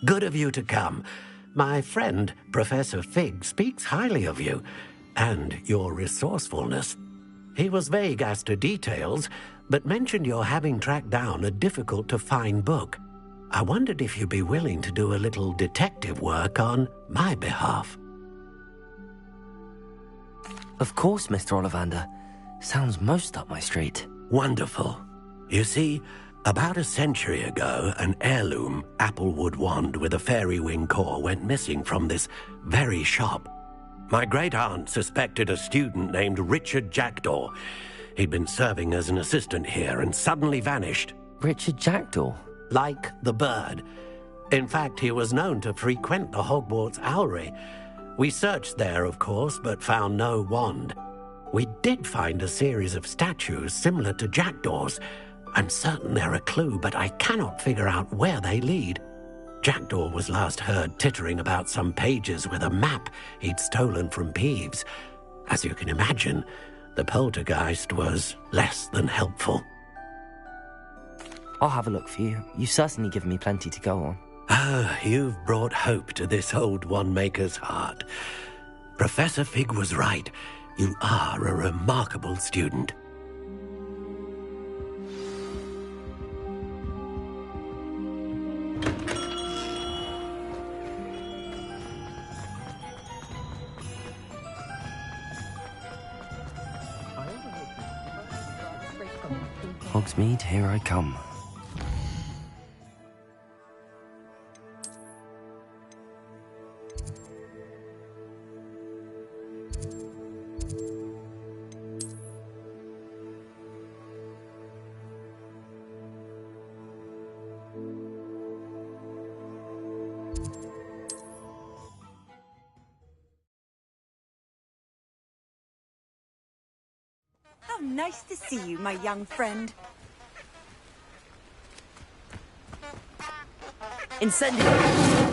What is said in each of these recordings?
Good of you to come. My friend, Professor Fig, speaks highly of you and your resourcefulness. He was vague as to details, but mentioned your having tracked down a difficult-to-find book. I wondered if you'd be willing to do a little detective work on my behalf. Of course, Mr. Ollivander. Sounds most up my street. Wonderful. You see, about a century ago, an heirloom applewood wand with a fairy wing core went missing from this very shop. My great-aunt suspected a student named Richard Jackdaw. He'd been serving as an assistant here and suddenly vanished. Richard Jackdaw? Like the bird. In fact, he was known to frequent the Hogwarts Owlery. We searched there, of course, but found no wand. We did find a series of statues similar to Jackdaw's. I'm certain they're a clue, but I cannot figure out where they lead. Jackdaw was last heard tittering about some pages with a map he'd stolen from Peeves. As you can imagine, the poltergeist was less than helpful. I'll have a look for you. You've certainly given me plenty to go on. Ah, you've brought hope to this old one-maker's heart. Professor Fig was right. You are a remarkable student. Hogsmeade, here I come. How nice to see you, my young friend. Incendio!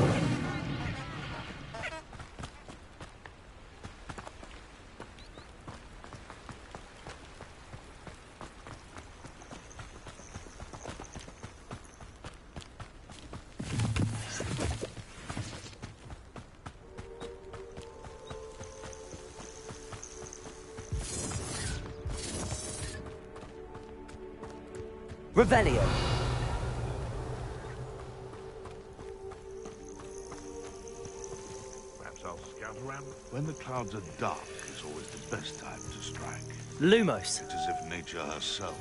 Revelio. Perhaps I'll scout around. When the clouds are dark, is always the best time to strike. Lumos. It's as if nature herself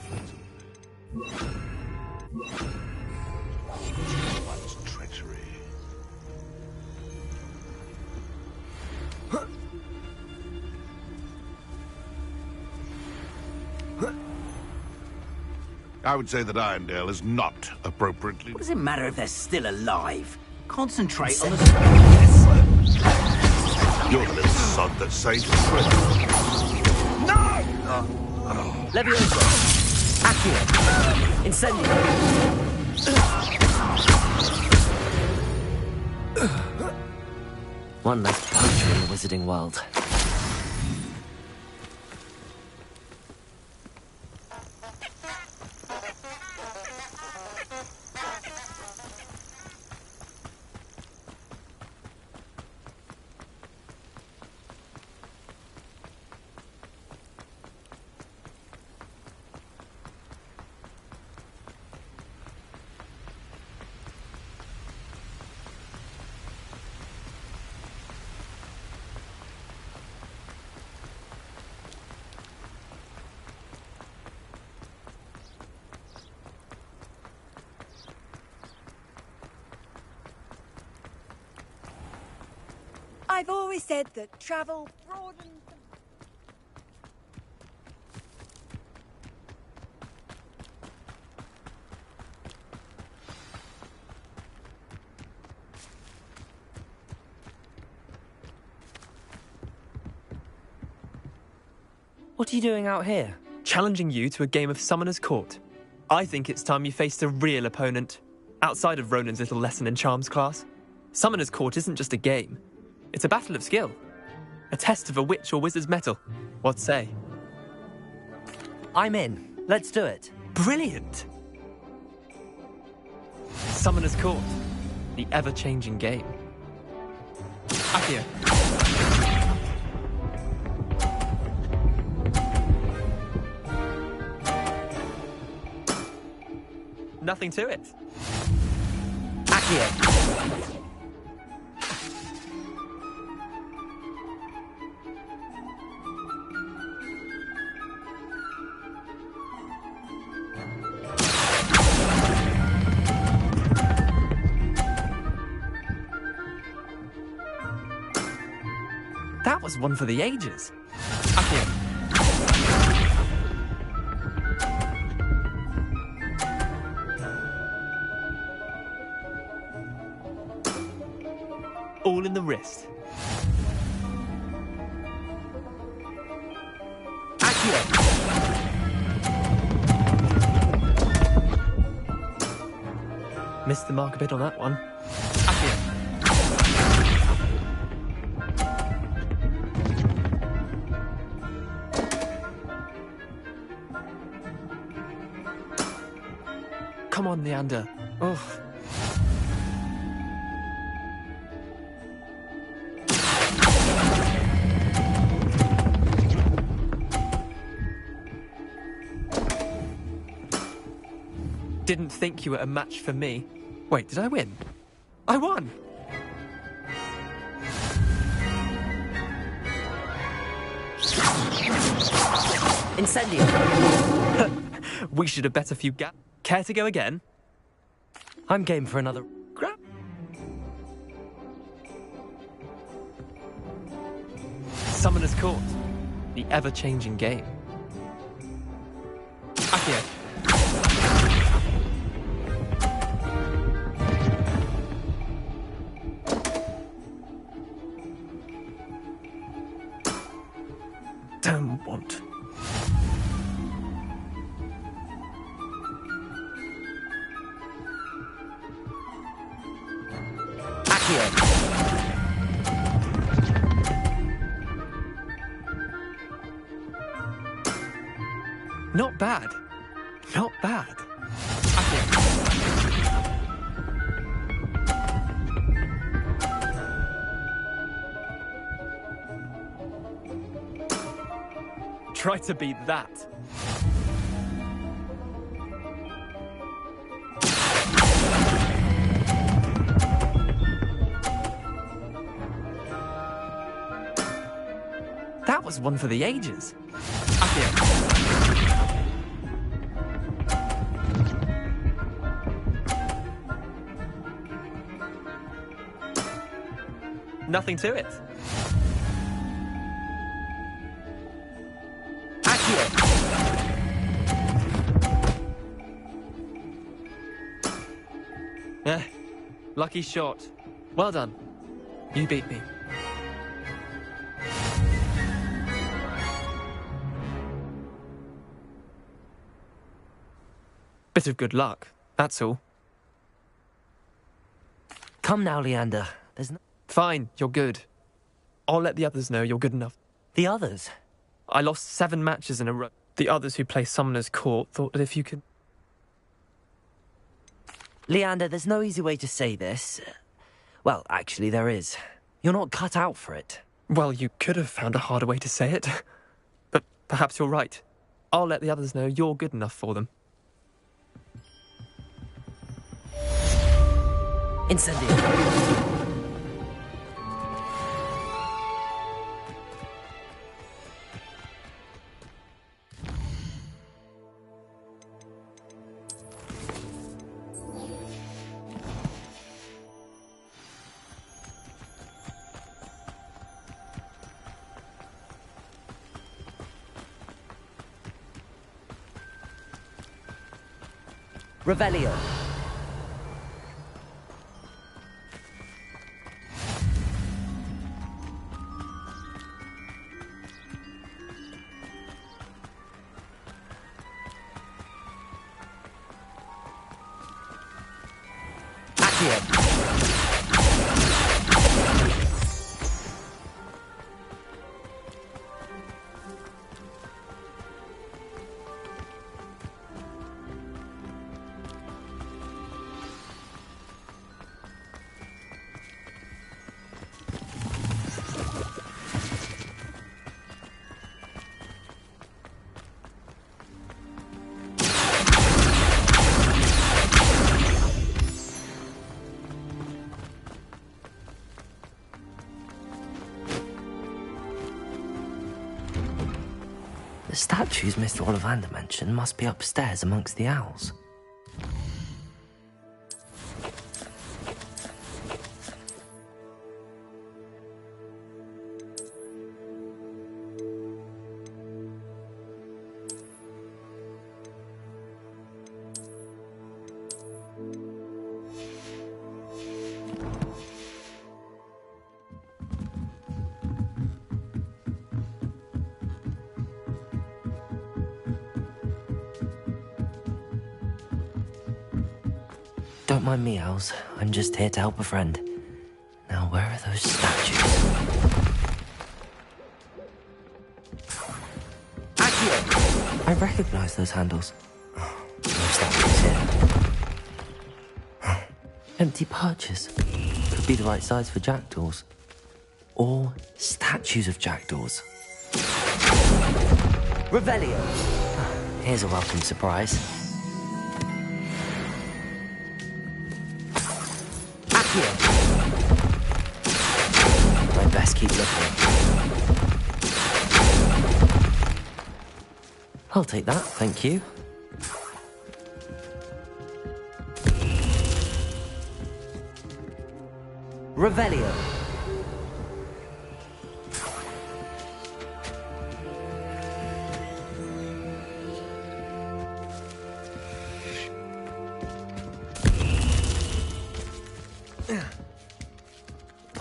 wants treachery. I would say that Irondale is not appropriately... What does it matter if they're still alive? Concentrate on the... You're the little sod that saved the trip. No! Levioso. Accio. Incendio. One less poacher in the wizarding world. I've always said that travel broadens the... What are you doing out here? Challenging you to a game of Summoner's Court. I think it's time you faced a real opponent, outside of Ronan's little lesson in charms class. Summoner's Court isn't just a game. It's a battle of skill. A test of a witch or wizard's mettle. What say? I'm in. Let's do it. Brilliant! Summoner's Court. the ever-changing game. Accio. Nothing to it. Accio. That was one for the ages. Accio. All in the wrist. Accio. Missed the mark a bit on that one. Accio. Come on, Leander. Oh. Didn't think you were a match for me. Wait, did I win? I won! Incendio. We should have bet a few Care to go again? I'm game for another. Grab. Summoner's Court. The ever-changing game. Accio. Damn want. Accio. Not bad. Not bad. Accio. Try to beat that. That was one for the ages. Accio. Nothing to it. Lucky shot. Well done. You beat me. Bit of good luck, that's all. Come now, Leander. There's no... Fine, you're good. I'll let the others know you're good enough. The others? I lost 7 matches in a row. The others who play Summoner's Court thought that if you could... Leander, there's no easy way to say this. Well, actually, there is. You're not cut out for it. Well, you could have found a harder way to say it. But perhaps you're right. I'll let the others know you're good enough for them. Incendio. Revelio. Accio. The statues Mr. Ollivander mentioned must be upstairs amongst the owls. Don't mind me, owls. I'm just here to help a friend. Now, where are those statues? Accio! I recognize those handles. Oh, no statues here. Empty perches. Could be the right size for jackdaws. Or statues of jackdaws. Revelio! Here's a welcome surprise. I'd best keep looking. I'll take that, thank you. Revelio.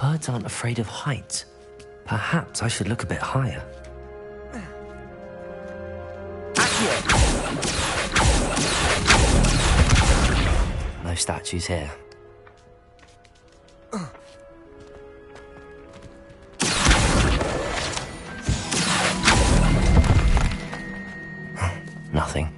Birds aren't afraid of heights. Perhaps I should look a bit higher. No statues here. Nothing.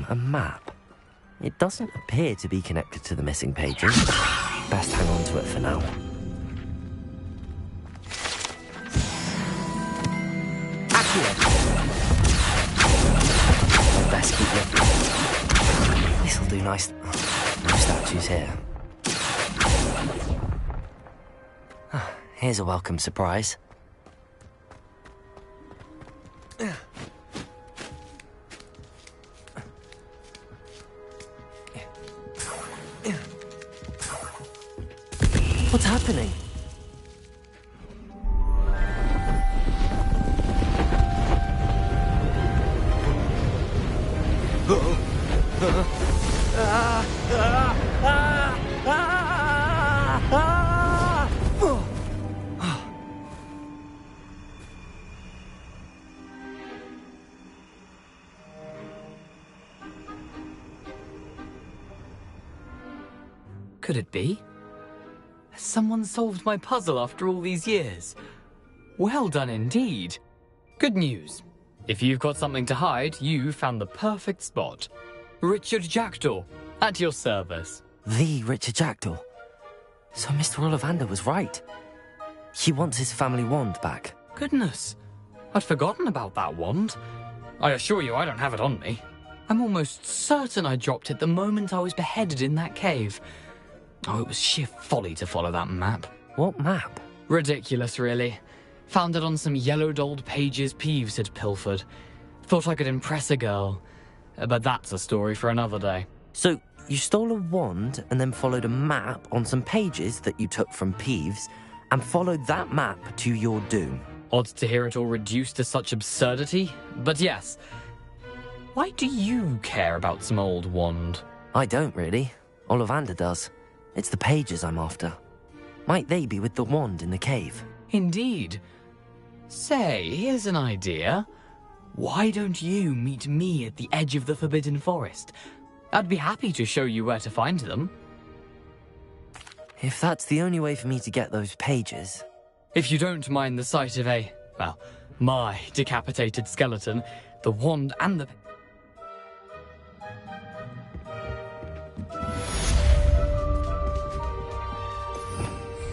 A map. It doesn't appear to be connected to the missing pages. Best hang on to it for now. I'd best keep looking. This'll do nice. No statues here. Here's a welcome surprise. What's happening? Could it be? Has someone solved my puzzle after all these years? Well done indeed. Good news. If you've got something to hide, you found the perfect spot. Richard Jackdaw, at your service. The Richard Jackdaw. So Mr. Ollivander was right. He wants his family wand back. Goodness, I'd forgotten about that wand. I assure you I don't have it on me. I'm almost certain I dropped it the moment I was beheaded in that cave. Oh, it was sheer folly to follow that map. What map? Ridiculous, really. Found it on some yellowed old pages Peeves had pilfered. Thought I could impress a girl. But that's a story for another day. So, you stole a wand and then followed a map on some pages that you took from Peeves and followed that map to your doom. Odd to hear it all reduced to such absurdity, but yes. Why do you care about some old wand? I don't, really. Ollivander does. It's the pages I'm after. Might they be with the wand in the cave? Indeed. Say, here's an idea. Why don't you meet me at the edge of the Forbidden Forest? I'd be happy to show you where to find them. If that's the only way for me to get those pages... If you don't mind the sight of my decapitated skeleton, the wand and the...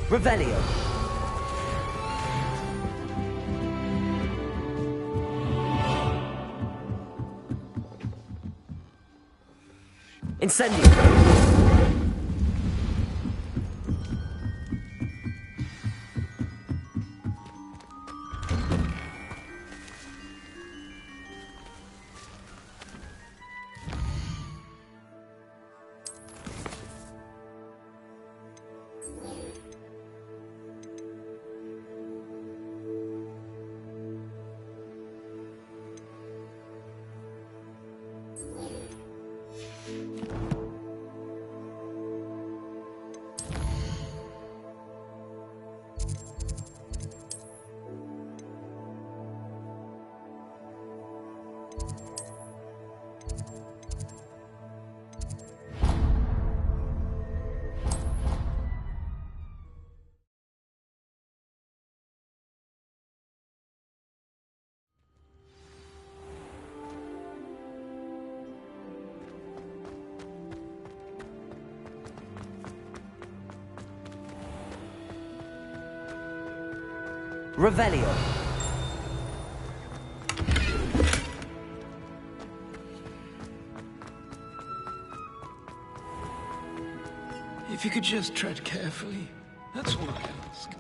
Revelio! Incendio! Revelio. If you could just tread carefully, that's all I ask.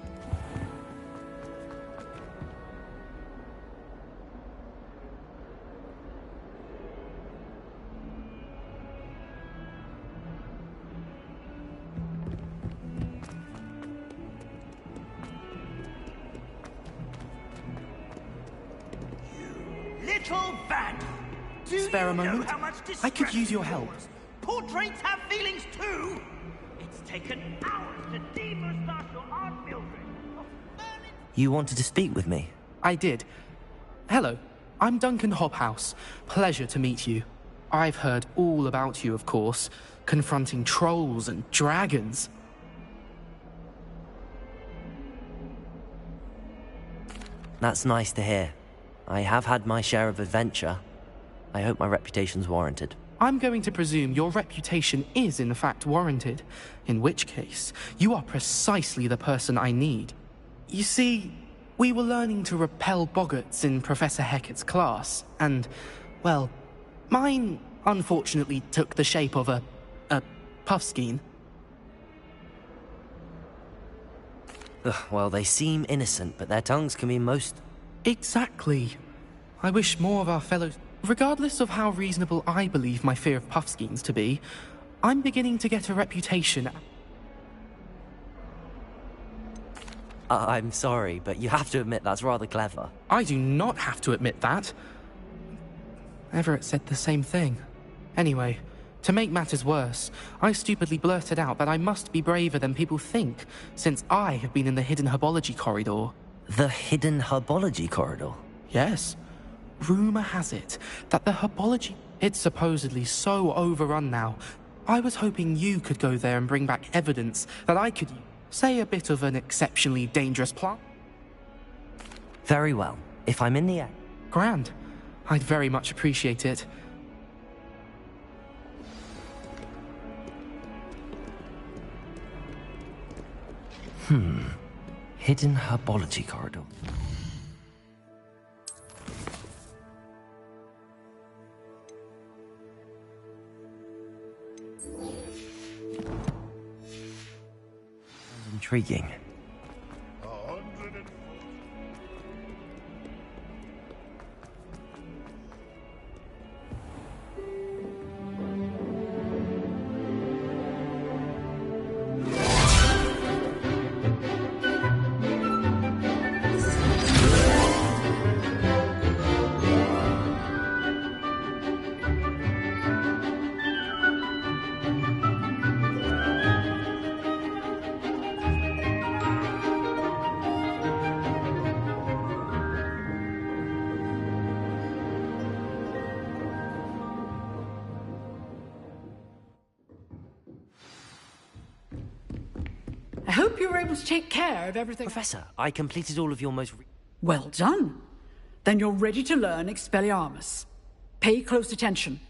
Little Van! Do Spare a you know moment? how much I could distress use your it help. caused? Portraits have feelings too! It's taken hours to demustache your Aunt Mildred. You wanted to speak with me? I did. Hello, I'm Duncan Hobhouse. Pleasure to meet you. I've heard all about you, of course, confronting trolls and dragons. That's nice to hear. I have had my share of adventure. I hope my reputation's warranted. I'm going to presume your reputation is in fact warranted, in which case, you are precisely the person I need. You see, we were learning to repel boggarts in Professor Hecat's class, and, well, mine unfortunately took the shape of a puffskein. Ugh, well, they seem innocent, but their tongues can be most... Exactly. I wish more of our fellows... Regardless of how reasonable I believe my fear of puffskeins to be, I'm beginning to get a reputation... I'm sorry, but you have to admit that's rather clever. I do not have to admit that. Everett said the same thing. Anyway, to make matters worse, I stupidly blurted out that I must be braver than people think, since I have been in the hidden herbology corridor. The hidden herbology corridor? Yes. Rumor has it that the herbology... It's supposedly so overrun now. I was hoping you could go there and bring back evidence that I could... say a bit of an exceptionally dangerous plant. Very well. If I'm in the air... Grand. I'd very much appreciate it. Hidden herbology corridor. Intriguing. I hope you were able to take care of everything. Professor, I completed all of your most... Well done. Then you're ready to learn Expelliarmus. Pay close attention.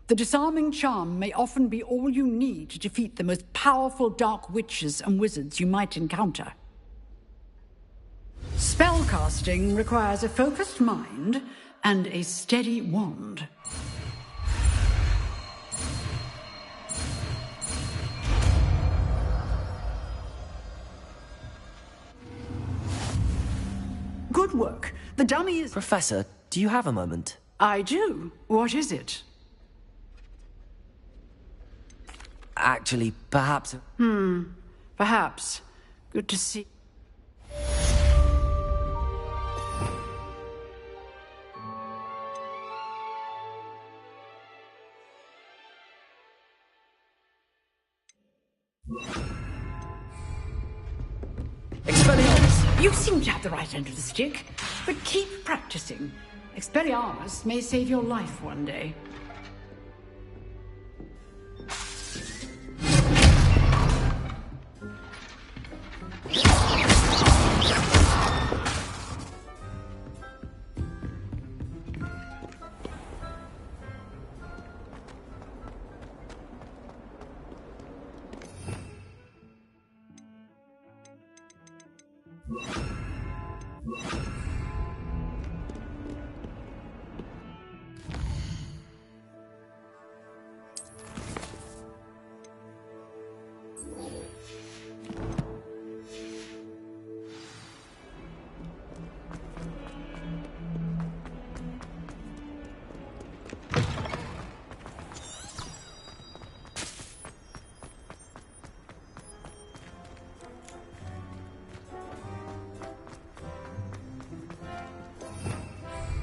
The disarming charm may often be all you need to defeat the most powerful dark witches and wizards you might encounter. Spellcasting requires a focused mind and a steady wand. Good work. The dummy is... Professor, do you have a moment? I do. What is it? Actually, perhaps... Perhaps. Good to see. Expelliarmus! You seem to have the right end of the stick, but keep practicing. Expelliarmus may save your life one day.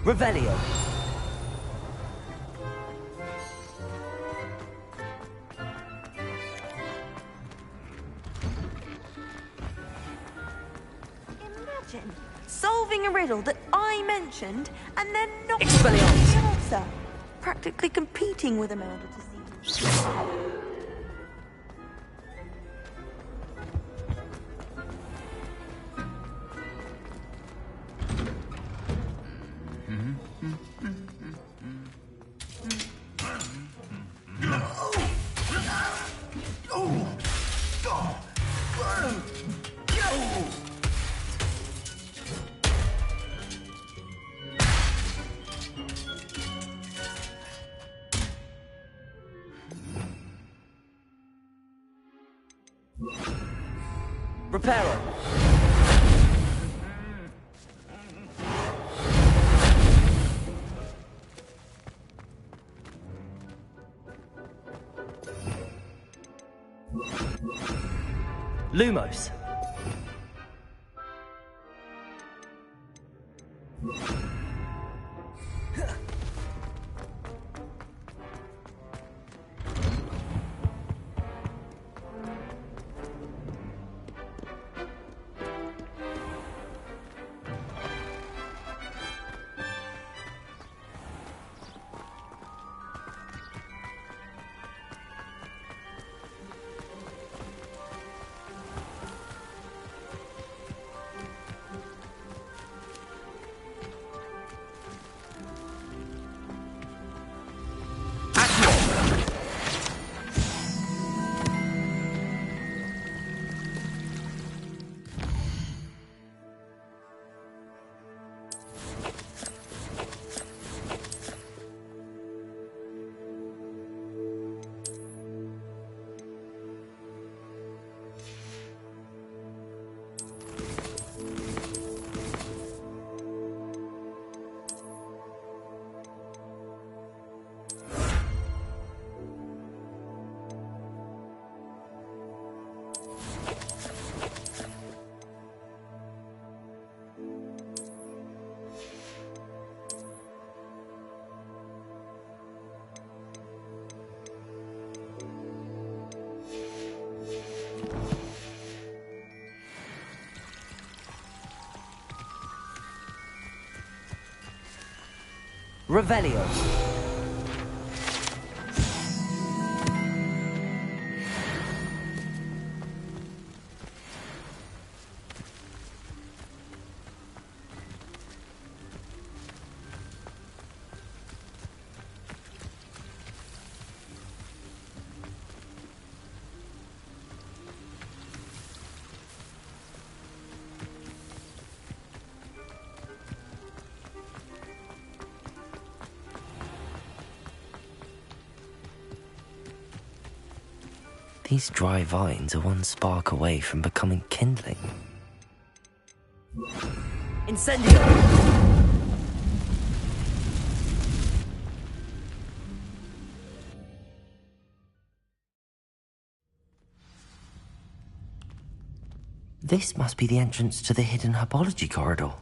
Revelio. Imagine solving a riddle that I mentioned and then not Expelliarmus. the answer. Practically competing with Amanda to see. Reparo. Lumos. Revelio. These dry vines are one spark away from becoming kindling. Incendio! This must be the entrance to the hidden herbology corridor.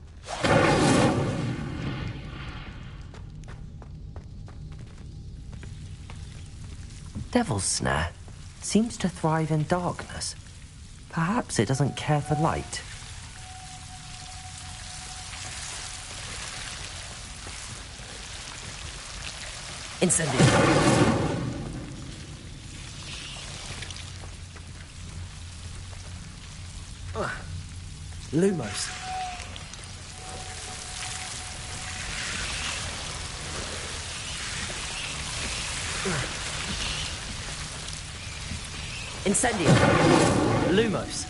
Devil's Snare seems to thrive in darkness. Perhaps it doesn't care for light. Incendio. Lumos. Incendio. Lumos.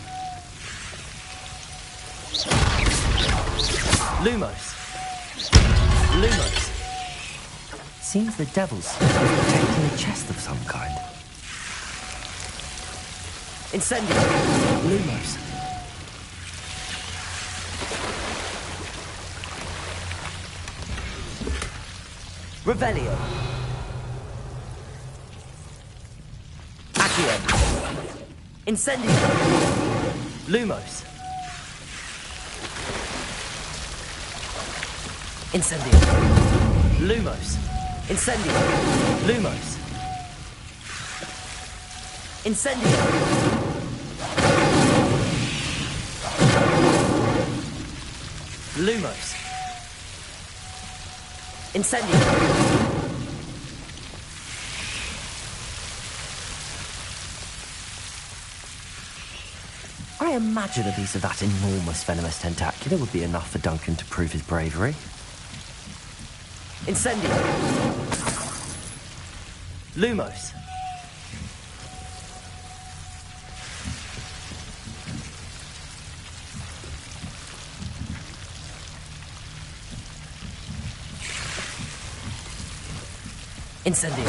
Lumos. Lumos. Seems the devil's protecting a chest of some kind. Incendio. Lumos. Revelio. Accio. Incendio. Lumos. Incendio. Lumos. Incendio. Lumos. Incendio. Lumos. Incendio. I imagine a piece of that enormous venomous tentacula would be enough for Duncan to prove his bravery. Incendio. Lumos. Incendio.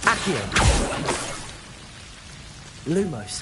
Accio. Lumos.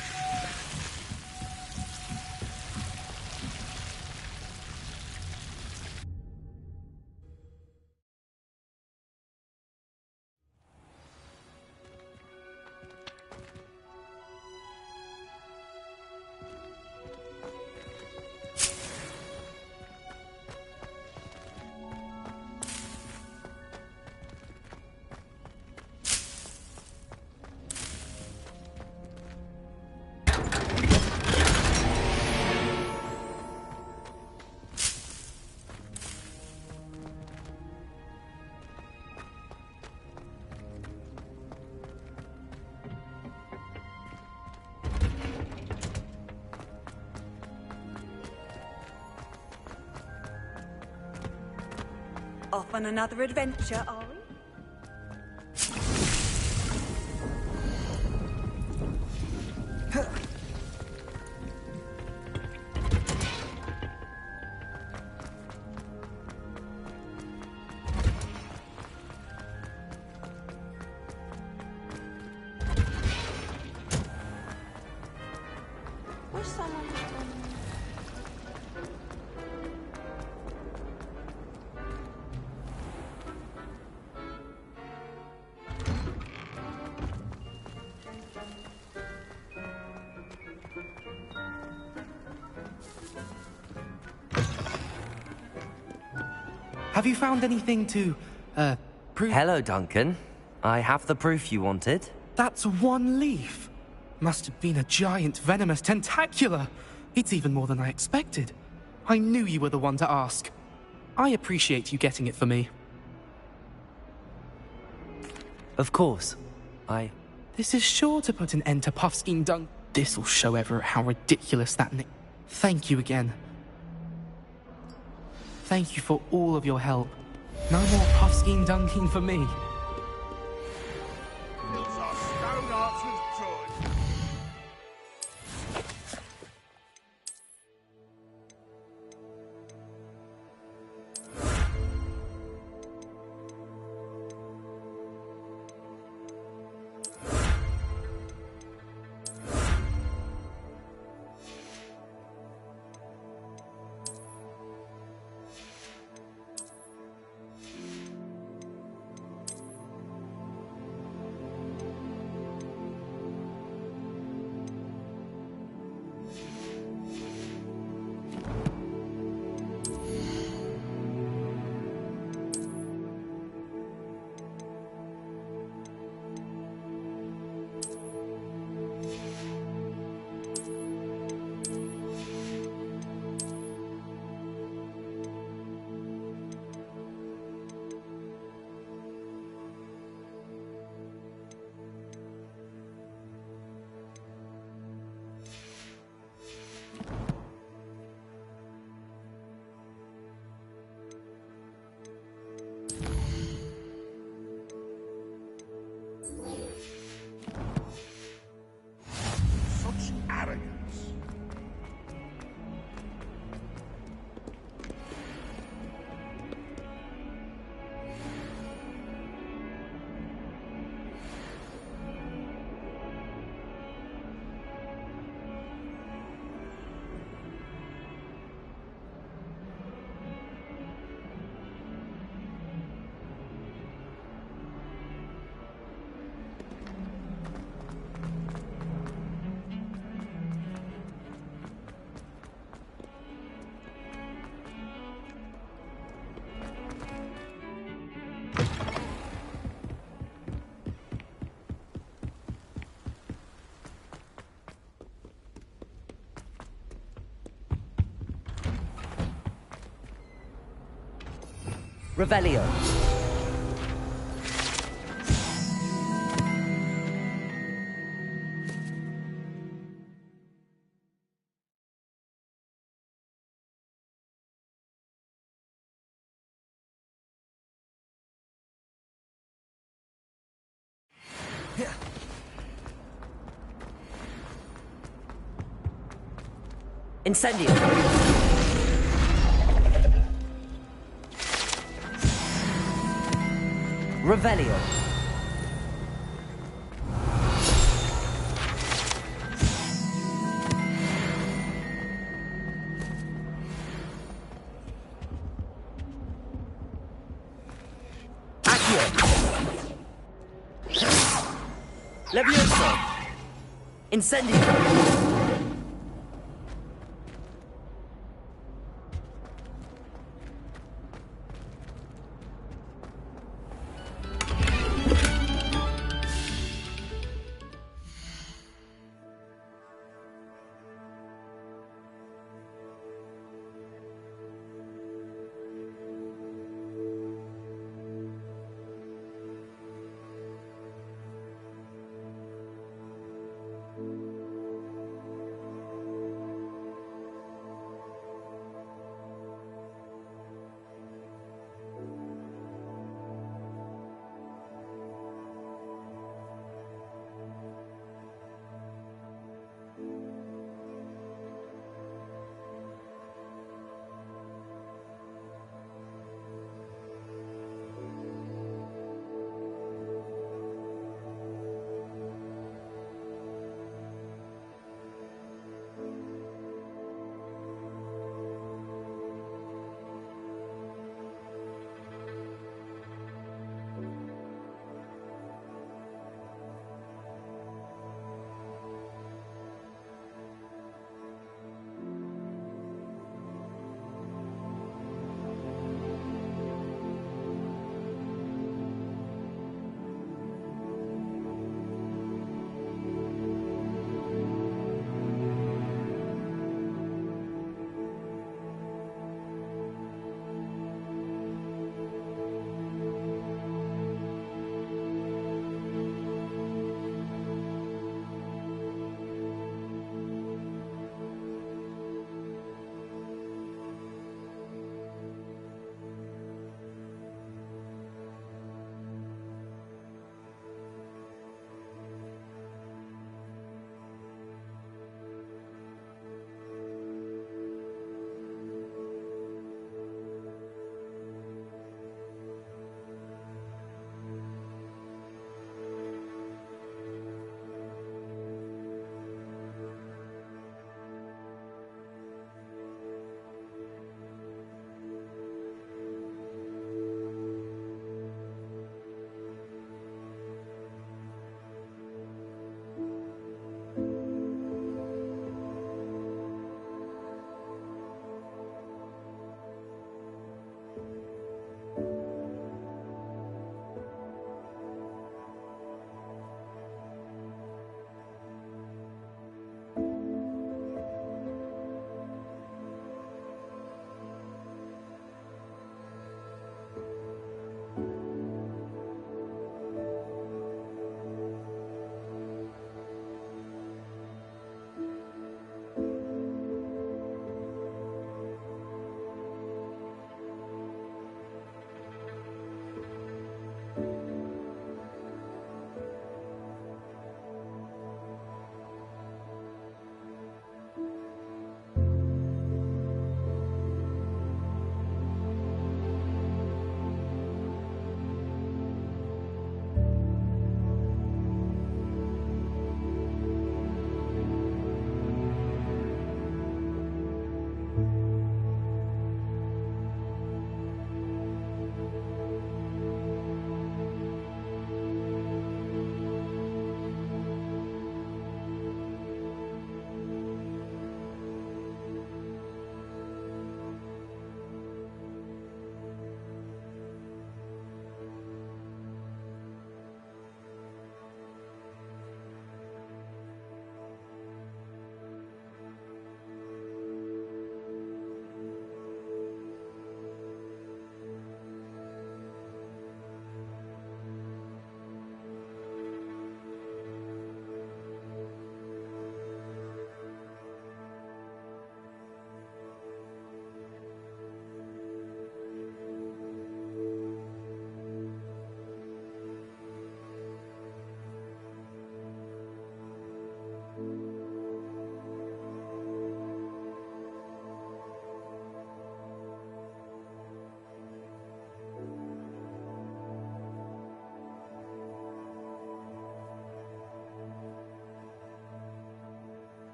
Off on another adventure, are we? Wish someone had done. Have you found anything to, prove? Hello, Duncan. I have the proof you wanted. That's one leaf. Must have been a giant venomous tentacula. It's even more than I expected. I knew you were the one to ask. I appreciate you getting it for me. Of course. This is sure to put an end to Puffskein Dunk. This'll show Everett how ridiculous that nick. Thank you again. Thank you for all of your help. No more Puffskein dunking for me. Fills our stone hearts with joy. Revelio. Incendio. Revelio. Accio. Levioso. Incendio.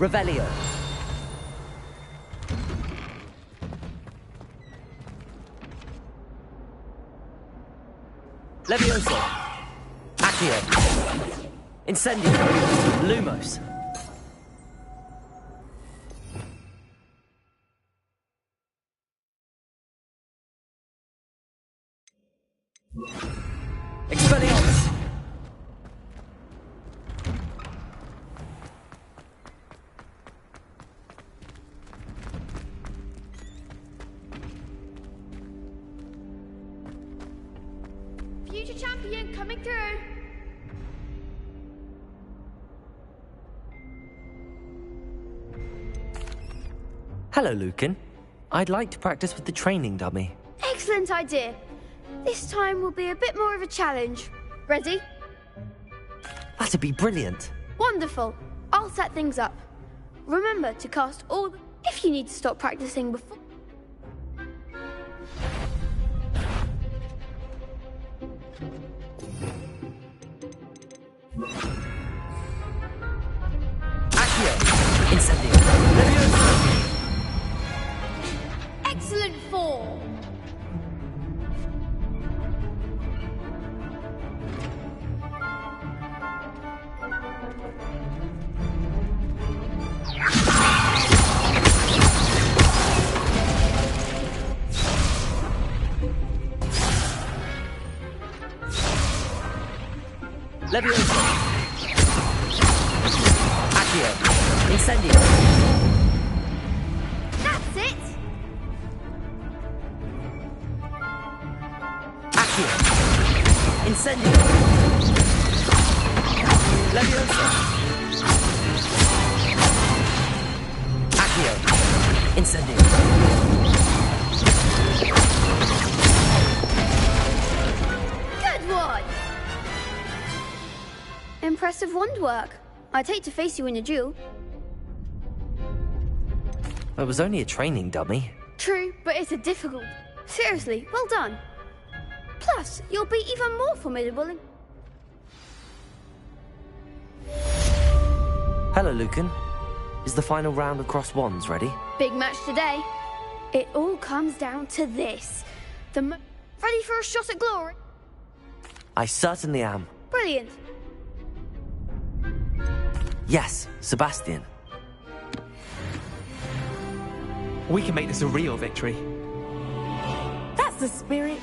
Revelio. Levioso. Accio. Incendio. Lumos. Expelliarmus. Future champion coming through. Hello, Lucan. I'd like to practice with the training dummy. Excellent idea. This time will be a bit more of a challenge. Ready? That'd be brilliant. Wonderful. I'll set things up. Remember to cast all if you need to stop practicing before. Accio. Incendio. Levioso. Excellent form. Levioso. Accio. Incendio. That's it. Accio. Incendio. Levioso. Accio. Incendio. Good one. Impressive wand work. I'd hate to face you in a duel. It was only a training dummy. True, but it's a difficult. Seriously, well done. Plus, you'll be even more formidable in... Hello, Lucan. Is the final round of Cross Wands ready? Big match today. It all comes down to this. Ready for a shot at glory? I certainly am. Brilliant. Yes, Sebastian. We can make this a real victory. That's the spirit.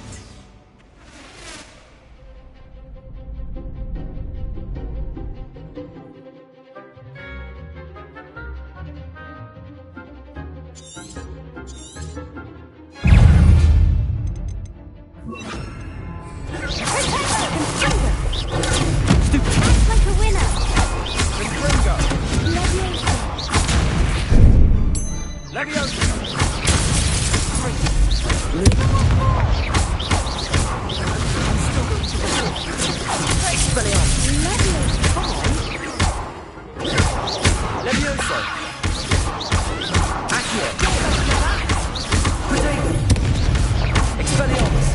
Like a winner. Leviosa! Levioso. Accio. Expelliarmus.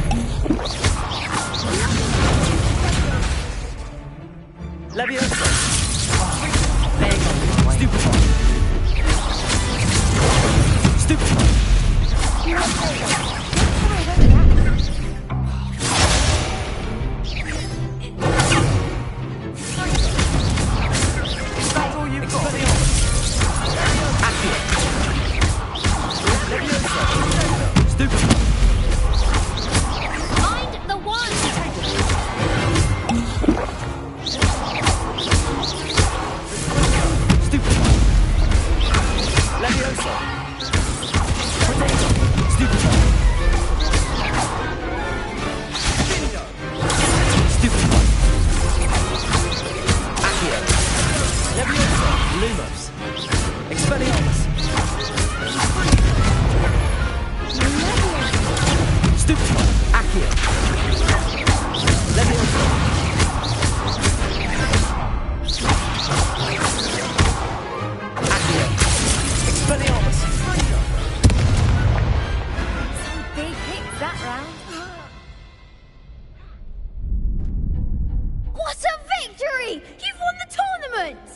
Levioso. There you go. Stupefy. Stupefy. That's all you've got. Accio. Levioso. Stupefy. Find the one. Stupefy. Levioso. Potato. Stupefy. Stupefy. Accio. Levioso. Lumos. Expelliarmus. Stupefy. Accio. Levioso. Accio. Expelliarmus. Some big hits that round. What a victory! You've won the tournament!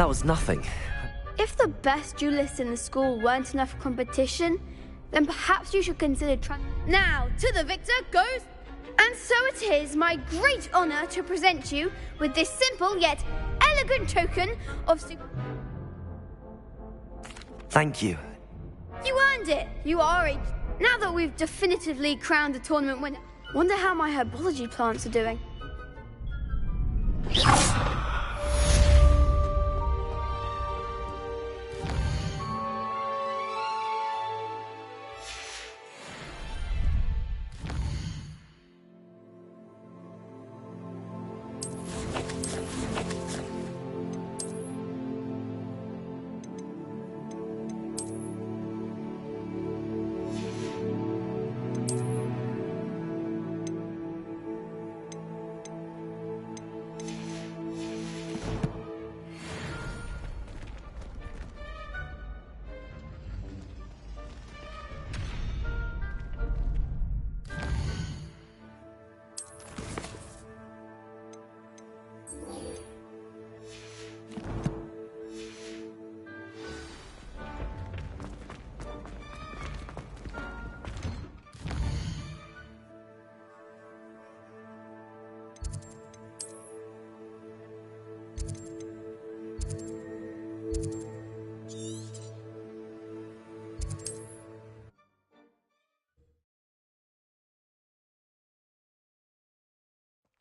That was nothing. If the best duelists in the school weren't enough competition, then perhaps you should consider trying. Now, to the victor goes. And so it is my great honor to present you with this simple yet elegant token of. Thank you. You earned it. You are a. Now that we've definitively crowned the tournament winner, wonder how my herbology plants are doing.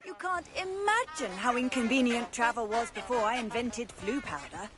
You can't imagine how inconvenient travel was before I invented flu powder.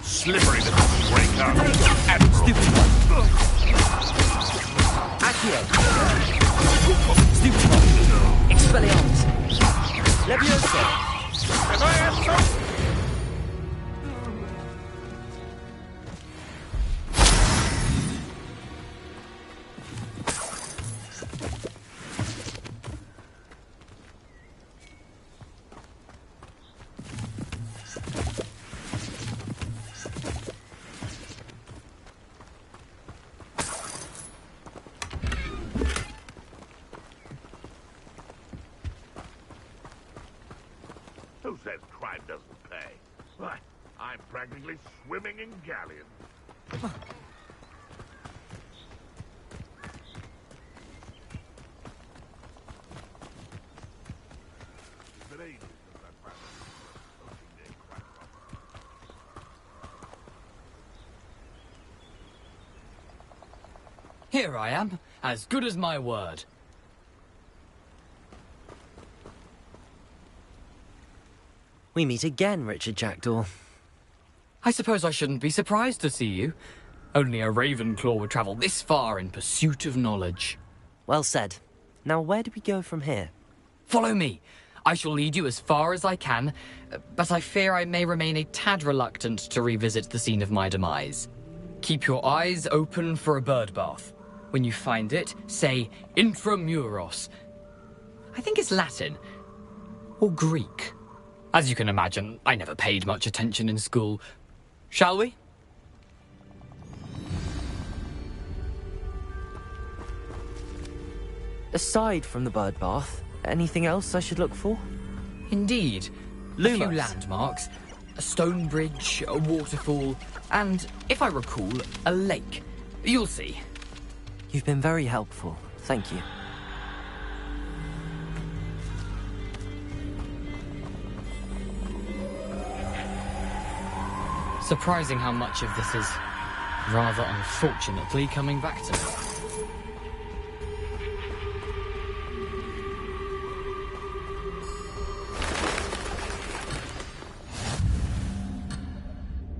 Slippery little breaker. Stupid one. Accio. Stupid one. Expelliarmus. Leviosa. Who says crime doesn't pay? Why, I'm practically swimming in galleons. It's been ages since I found something near quite proper. Here I am, as good as my word. We meet again, Richard Jackdaw. I suppose I shouldn't be surprised to see you. Only a Ravenclaw would travel this far in pursuit of knowledge. Well said. Now where do we go from here? Follow me. I shall lead you as far as I can, but I fear I may remain a tad reluctant to revisit the scene of my demise. Keep your eyes open for a bird bath. When you find it, say intramuros. I think it's Latin. Or Greek. As you can imagine, I never paid much attention in school. Shall we? Aside from the bird bath, anything else I should look for? Indeed. Lumos. A few landmarks. a stone bridge, a waterfall, and, if I recall, a lake. You'll see. You've been very helpful. Thank you. Surprising how much of this is, rather unfortunately, coming back to me.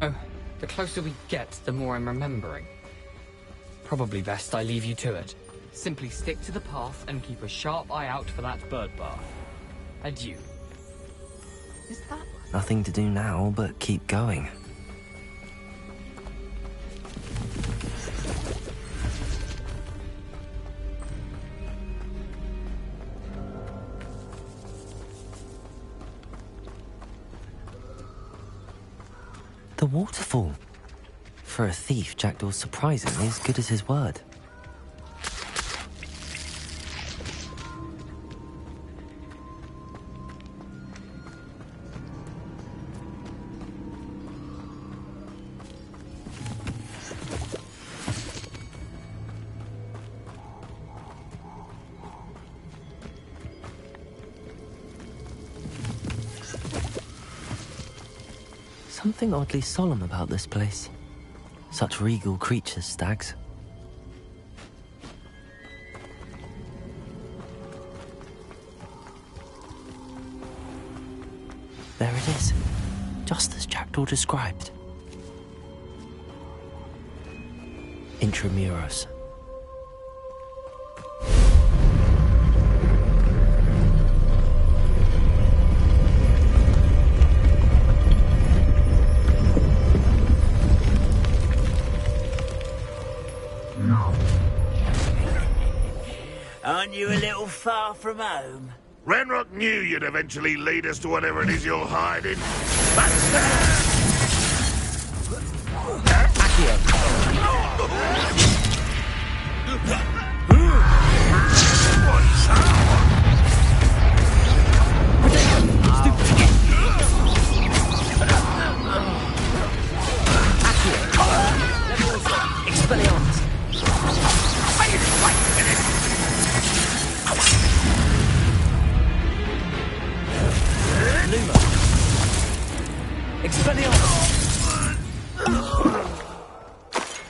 Oh, the closer we get, the more I'm remembering. Probably best I leave you to it. Simply stick to the path and keep a sharp eye out for that bird bath. Adieu. Is that... Nothing to do now but keep going. The waterfall. For a thief, Jackdaw's surprisingly as good as his word. Something oddly solemn about this place. Such regal creatures, stags. There it is, just as Jackdaw described. Intramuros. Aren't you a little far from home? Ranrock knew you'd eventually lead us to whatever it is you're hiding.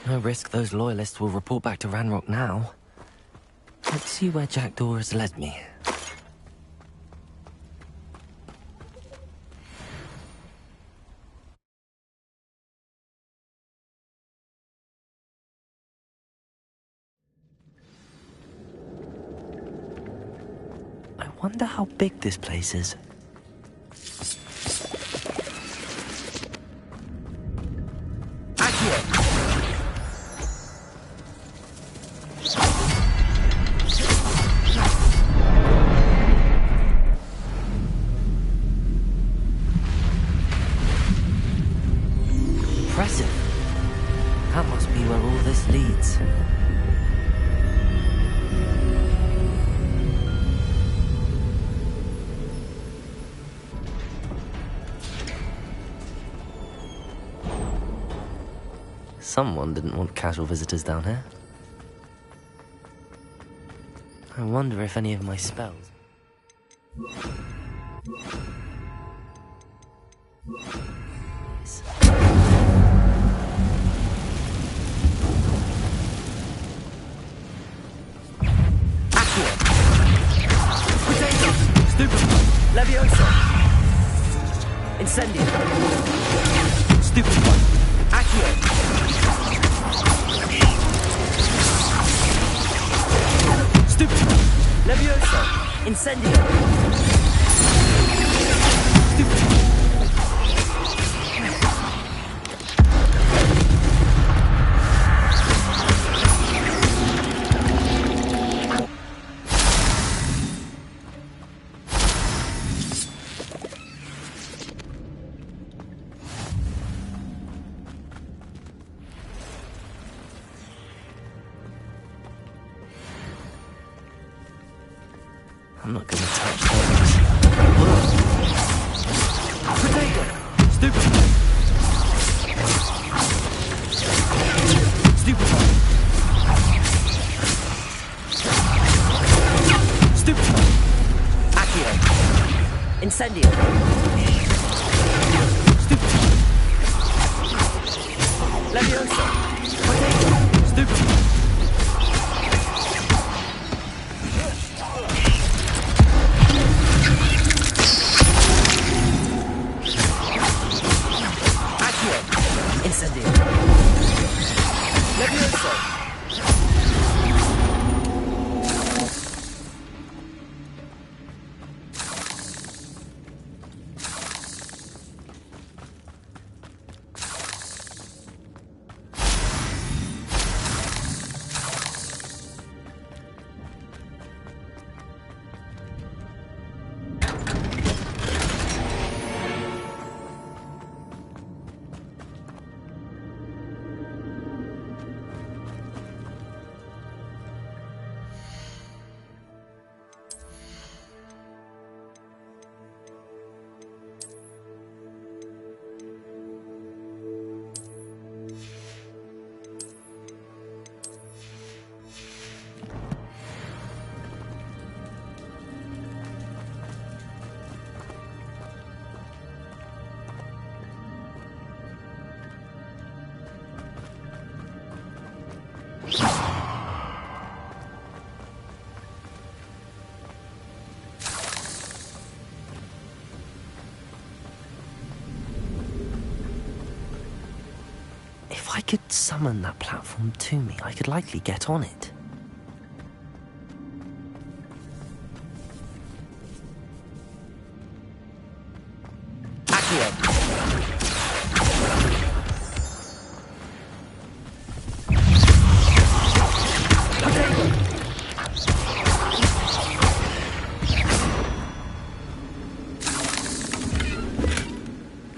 No risk those loyalists will report back to Ranrock now. Let's see where Jackdaw has led me. I wonder how big this place is. Impressive. That must be where all this leads. Someone didn't want casual visitors down here. I wonder if any of my spells... Levioso! Incendio! Stupid one! Accio! Stupid one! Levioso! Incendio! Stupid one! I'm not gonna touch those. Potato! Stupid! Stupefy. Stupefy. Accio. Incendio. Stupefy. Leviosa. Potato. Stupefy. Incendio. Leviosa. If I could summon that platform to me, I could likely get on it. Accio.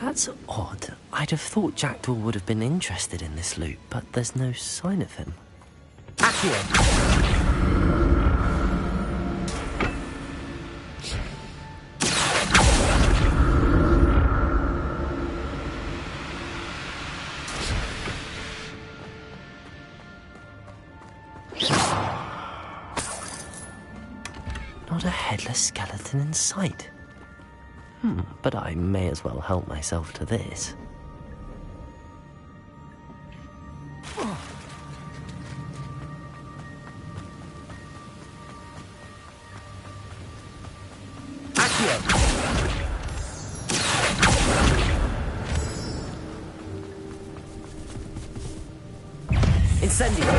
That's odd. I'd have thought Jackdaw would have been interested in this loot, but there's no sign of him. Accio! Not a headless skeleton in sight. But I may as well help myself to this. Accio! Incendio!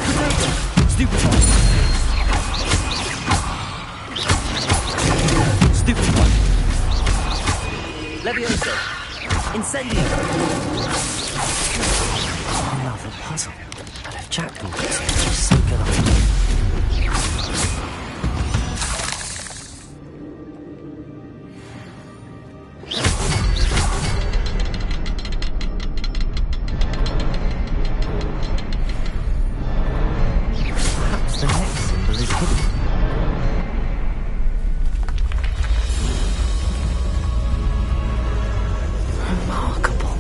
Potato! Stupefy! Stupefy! Leviosa! Incendio! Another puzzle. But if Jackdaw gets it, he's so good at it. Perhaps the next symbol is hidden. Remarkable.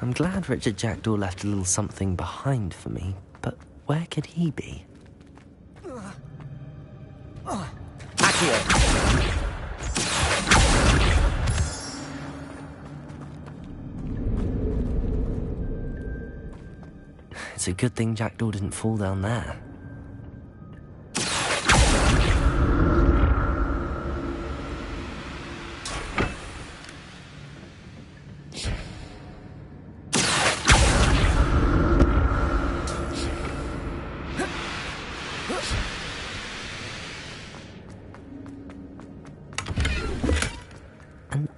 I'm glad Richard Jackdaw left a little something behind for me, but where could he be? Accio! It's a good thing Jackdaw didn't fall down there.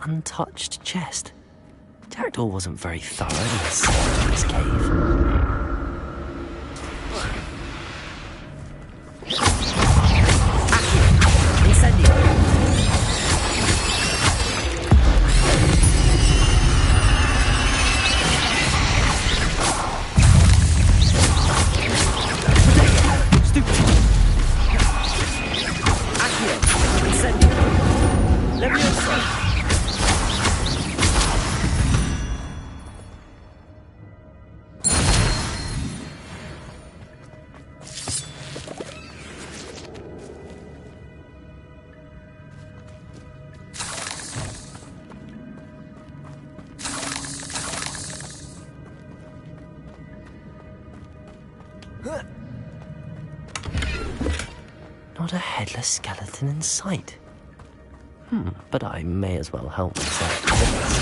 untouched chest. Jackdaw wasn't very thorough in his search of his cave. Not a headless skeleton in sight. But I may as well help myself to this.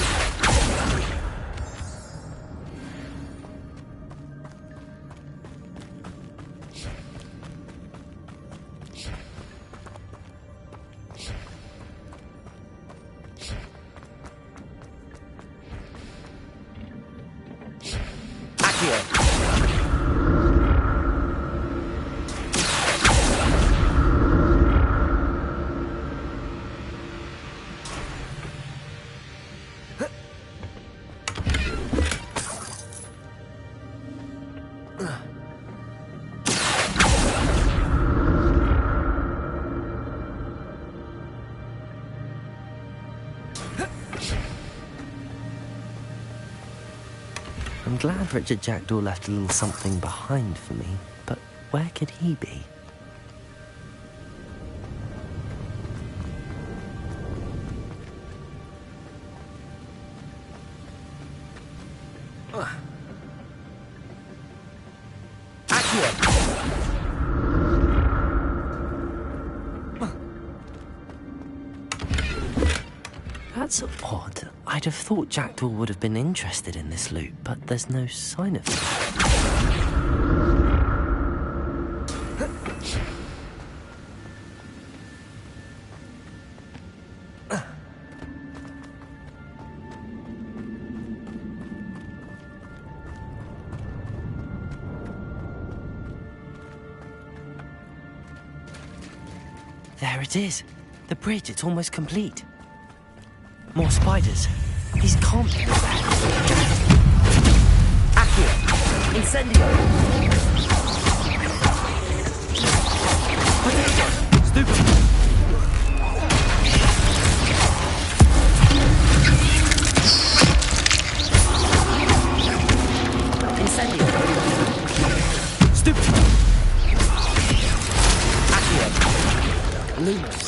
I'm glad Richard Jackdaw left a little something behind for me, but where could he be? That's odd. I'd have thought Jackdaw would have been interested in this loot, but there's no sign of him. There it is. The bridge, it's almost complete. More spiders. These can't be bad. Accio! Incendio! Stupid! Incendio! Stupid! Accio! Lumos!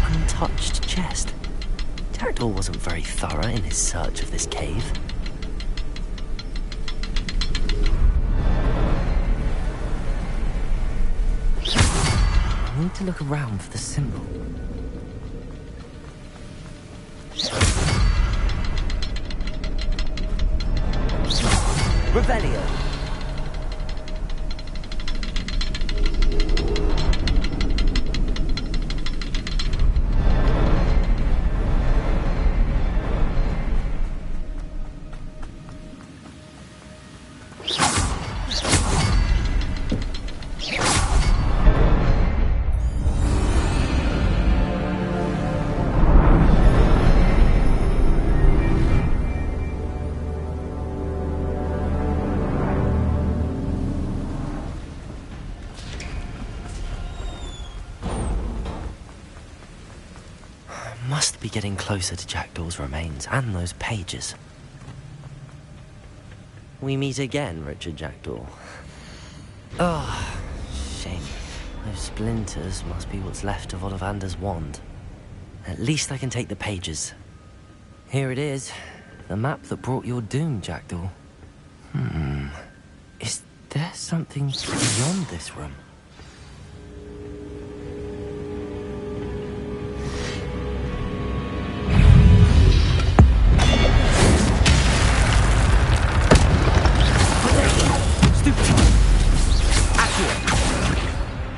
Untouched chest. Jackdaw wasn't very thorough in his search of this cave. I need to look around for the symbol. Revelio. Must be getting closer to Jackdaw's remains and those pages. We meet again, Richard Jackdaw. Oh, shame. Those splinters must be what's left of Ollivander's wand. At least I can take the pages. Here it is. The map that brought your doom, Jackdaw. Is there something beyond this room?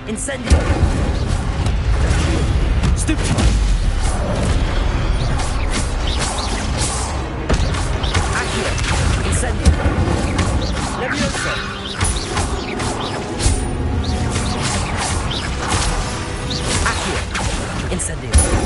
Incendio! Stupid! Accio! Incendio! Levioso! Accio! Incendio!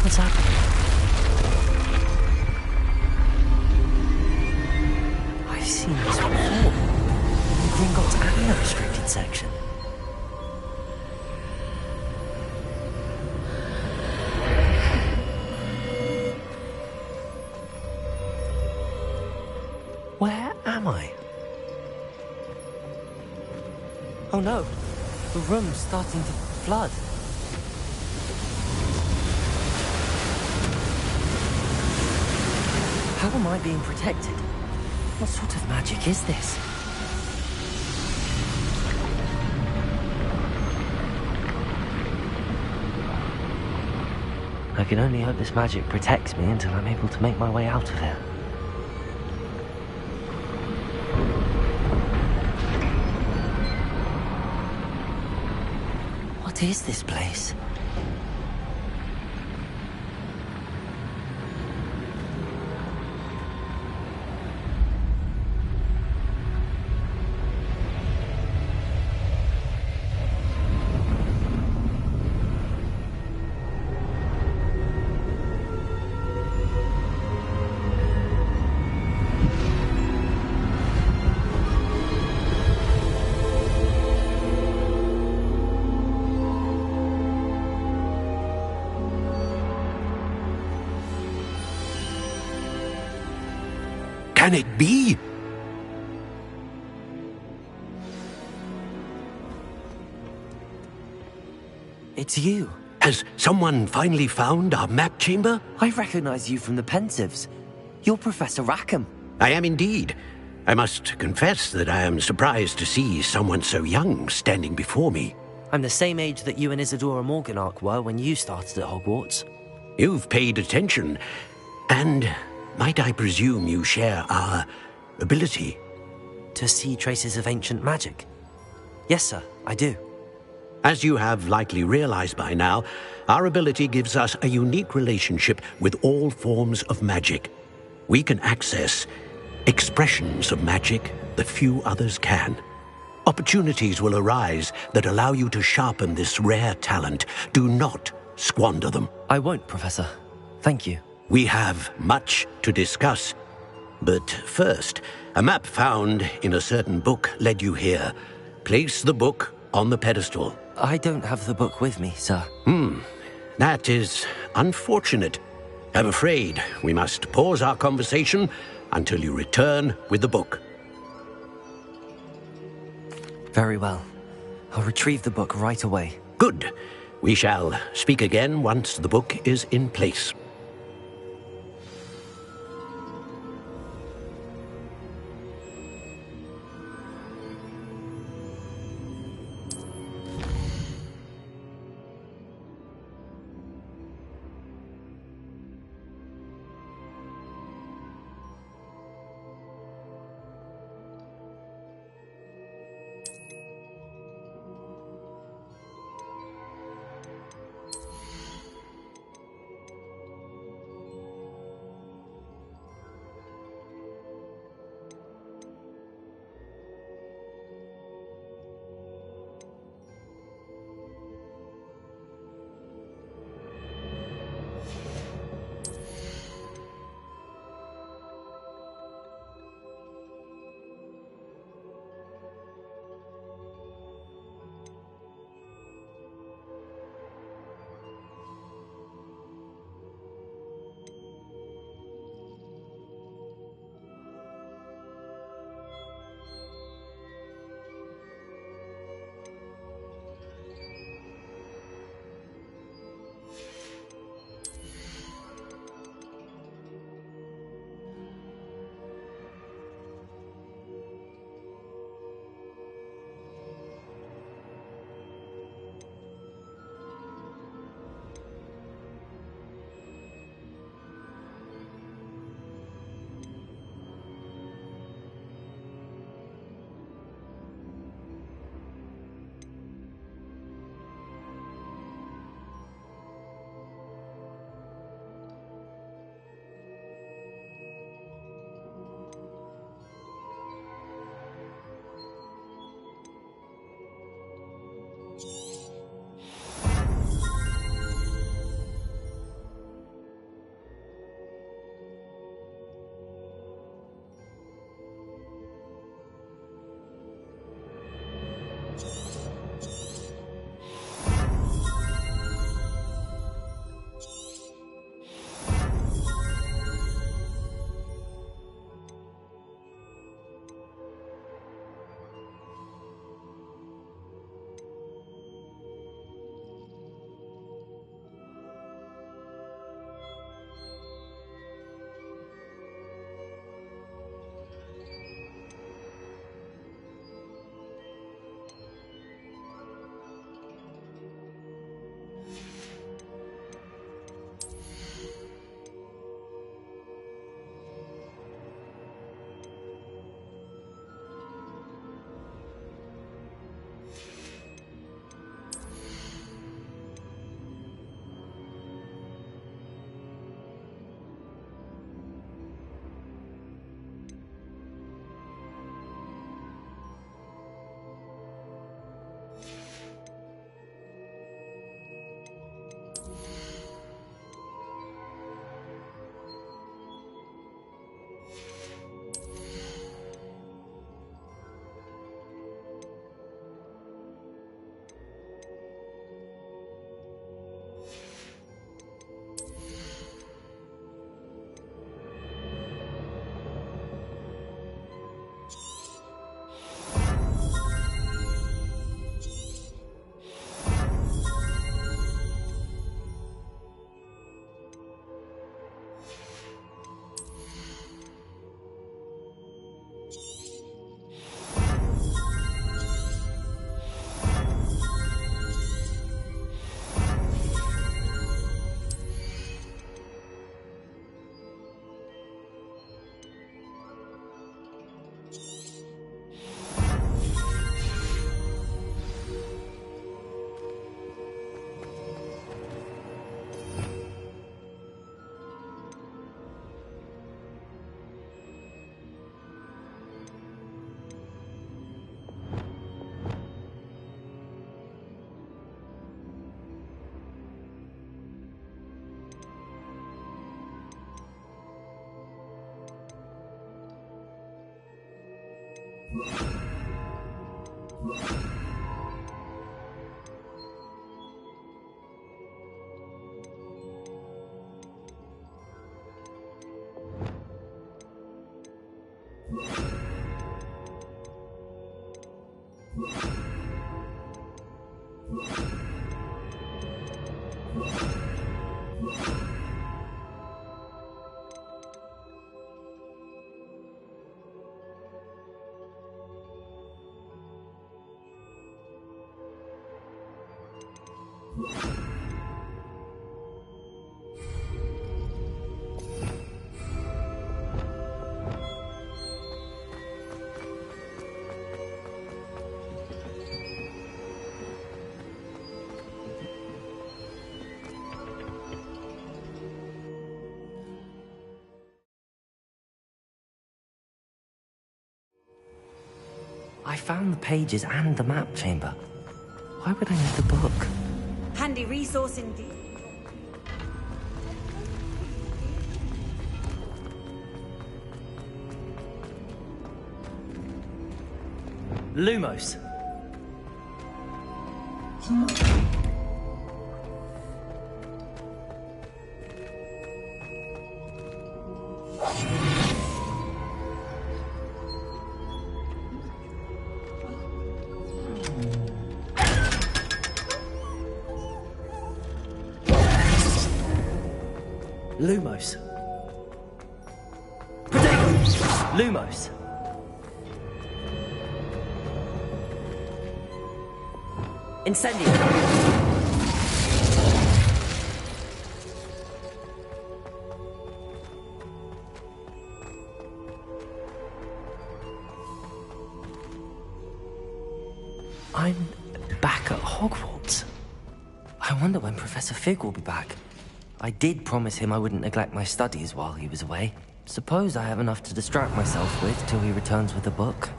What's happening? I've seen this before. In Gringotts and the restricted section. Where am I? Oh no, the room's starting to flood. How am I being protected? What sort of magic is this? I can only hope this magic protects me until I'm able to make my way out of here. What is this place? Can it be? It's you. Has someone finally found our map chamber? I recognize you from the Pensieves. You're Professor Rackham. I am indeed. I must confess that I am surprised to see someone so young standing before me. I'm the same age that you and Isadora Morganach were when you started at Hogwarts. You've paid attention, and might I presume you share our ability? To see traces of ancient magic? Yes, sir, I do. As you have likely realized by now, our ability gives us a unique relationship with all forms of magic. We can access expressions of magic that few others can. Opportunities will arise that allow you to sharpen this rare talent. Do not squander them. I won't, Professor. Thank you. We have much to discuss. But first, a map found in a certain book led you here. Place the book on the pedestal. I don't have the book with me, sir. That is unfortunate. I'm afraid we must pause our conversation until you return with the book. Very well. I'll retrieve the book right away. Good. We shall speak again once the book is in place. I found the pages and the map chamber. Why would I need the book? Handy resource indeed. Lumos. Lumos. Potato! Lumos. Incendio. I'm back at Hogwarts. I wonder when Professor Fig will be back. I did promise him I wouldn't neglect my studies while he was away. Suppose I have enough to distract myself with till he returns with a book.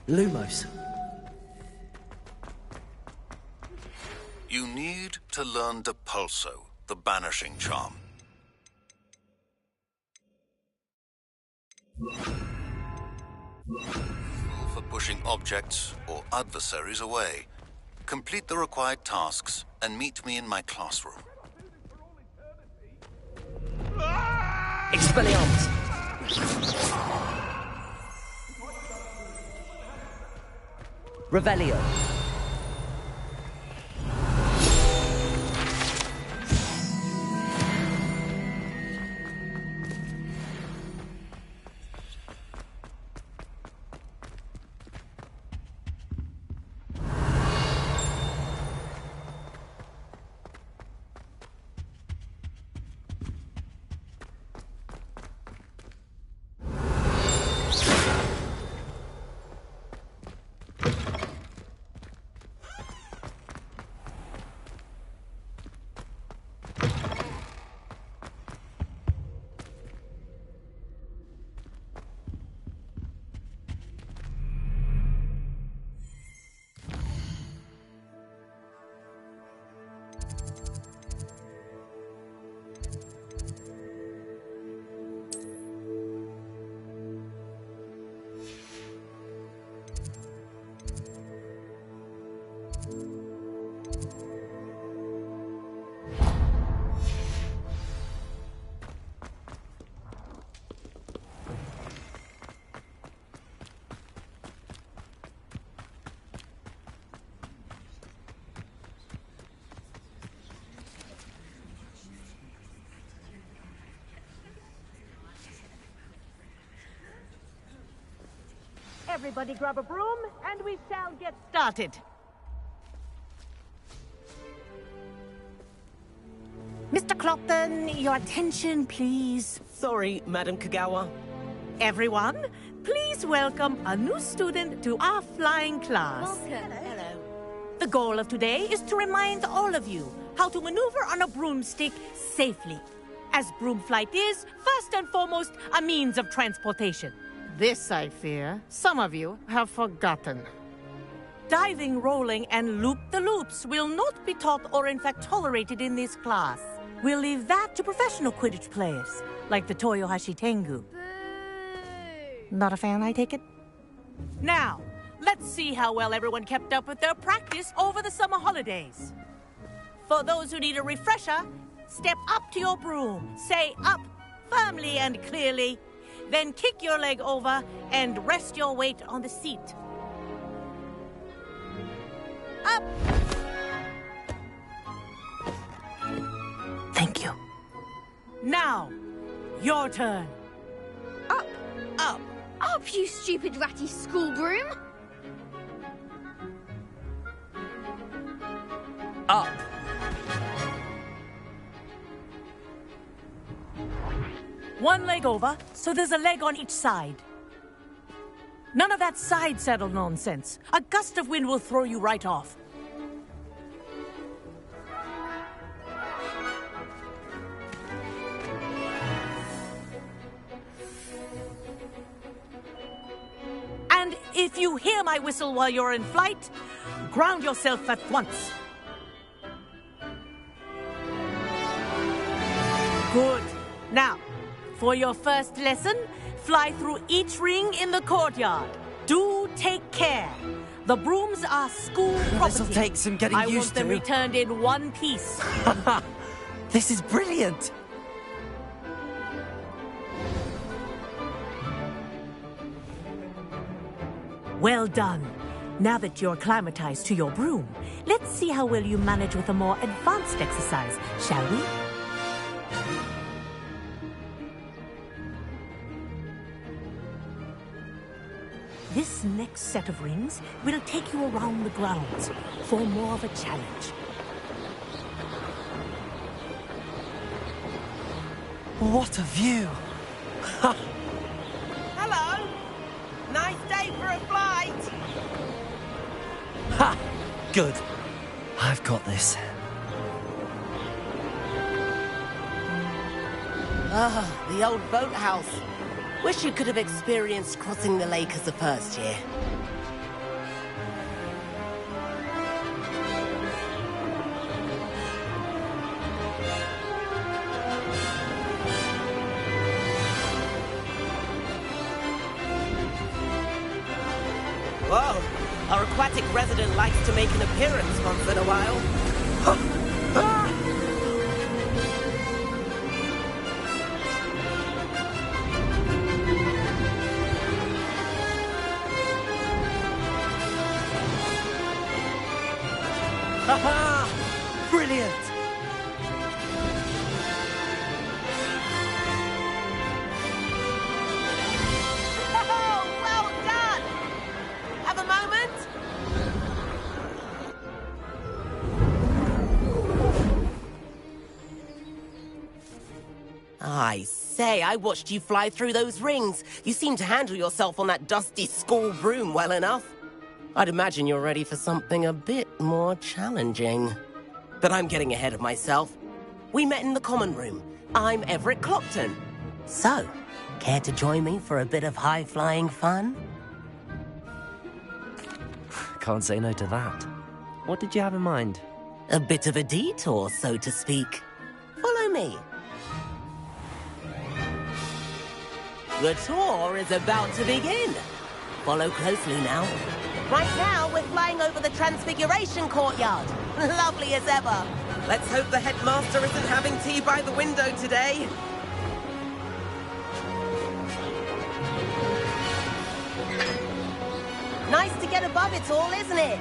Lumos. You need to learn Depulso, the banishing charm. For pushing objects or adversaries away. Complete the required tasks and meet me in my classroom. Expelliarmus. Revelio. Everybody grab a broom, and we shall get started. Mr. Clopton, your attention, please. Sorry, Madam Kagawa. Everyone, please welcome a new student to our flying class. Welcome. Hello. The goal of today is to remind all of you how to maneuver on a broomstick safely. as broom flight is, first and foremost, a means of transportation. This, I fear, some of you have forgotten. Diving, rolling, and loop-the-loops will not be taught or in fact tolerated in this class. We'll leave that to professional Quidditch players, like the Toyohashi Tengu. Not a fan, I take it? Now, let's see how well everyone kept up with their practice over the summer holidays. For those who need a refresher, step up to your broom, say up firmly and clearly, then kick your leg over and rest your weight on the seat. Up! Thank you. Now, your turn. Up! Up! Up, you stupid ratty school broom! Up! One leg over, so there's a leg on each side. None of that side saddle nonsense. A gust of wind will throw you right off. And if you hear my whistle while you're in flight, ground yourself at once. Good. Now, for your first lesson, fly through each ring in the courtyard. Do take care. The brooms are school property. This'll take some getting I used want them to. returned in one piece. This is brilliant! Well done. Now that you're acclimatized to your broom, let's see how well you manage with a more advanced exercise, shall we? This next set of rings will take you around the grounds for more of a challenge. What a view! Hello! Nice day for a flight! Ha! Good. I've got this. Ah, the old boathouse. Wish you could have experienced crossing the lake as a first year. Whoa, our aquatic resident likes to make an appearance once in a while. Ha-ha! Brilliant! Oh, well done! Have a moment? I say, I watched you fly through those rings. You seem to handle yourself on that dusty school broom well enough. I'd imagine you're ready for something a bit more challenging. But I'm getting ahead of myself. We met in the common room. I'm Everett Clopton. So, care to join me for a bit of high-flying fun? Can't say no to that. What did you have in mind? A bit of a detour, so to speak. Follow me. The tour is about to begin. Follow closely now. Right now, we're flying over the Transfiguration Courtyard. Lovely as ever. Let's hope the headmaster isn't having tea by the window today. Nice to get above it all, isn't it?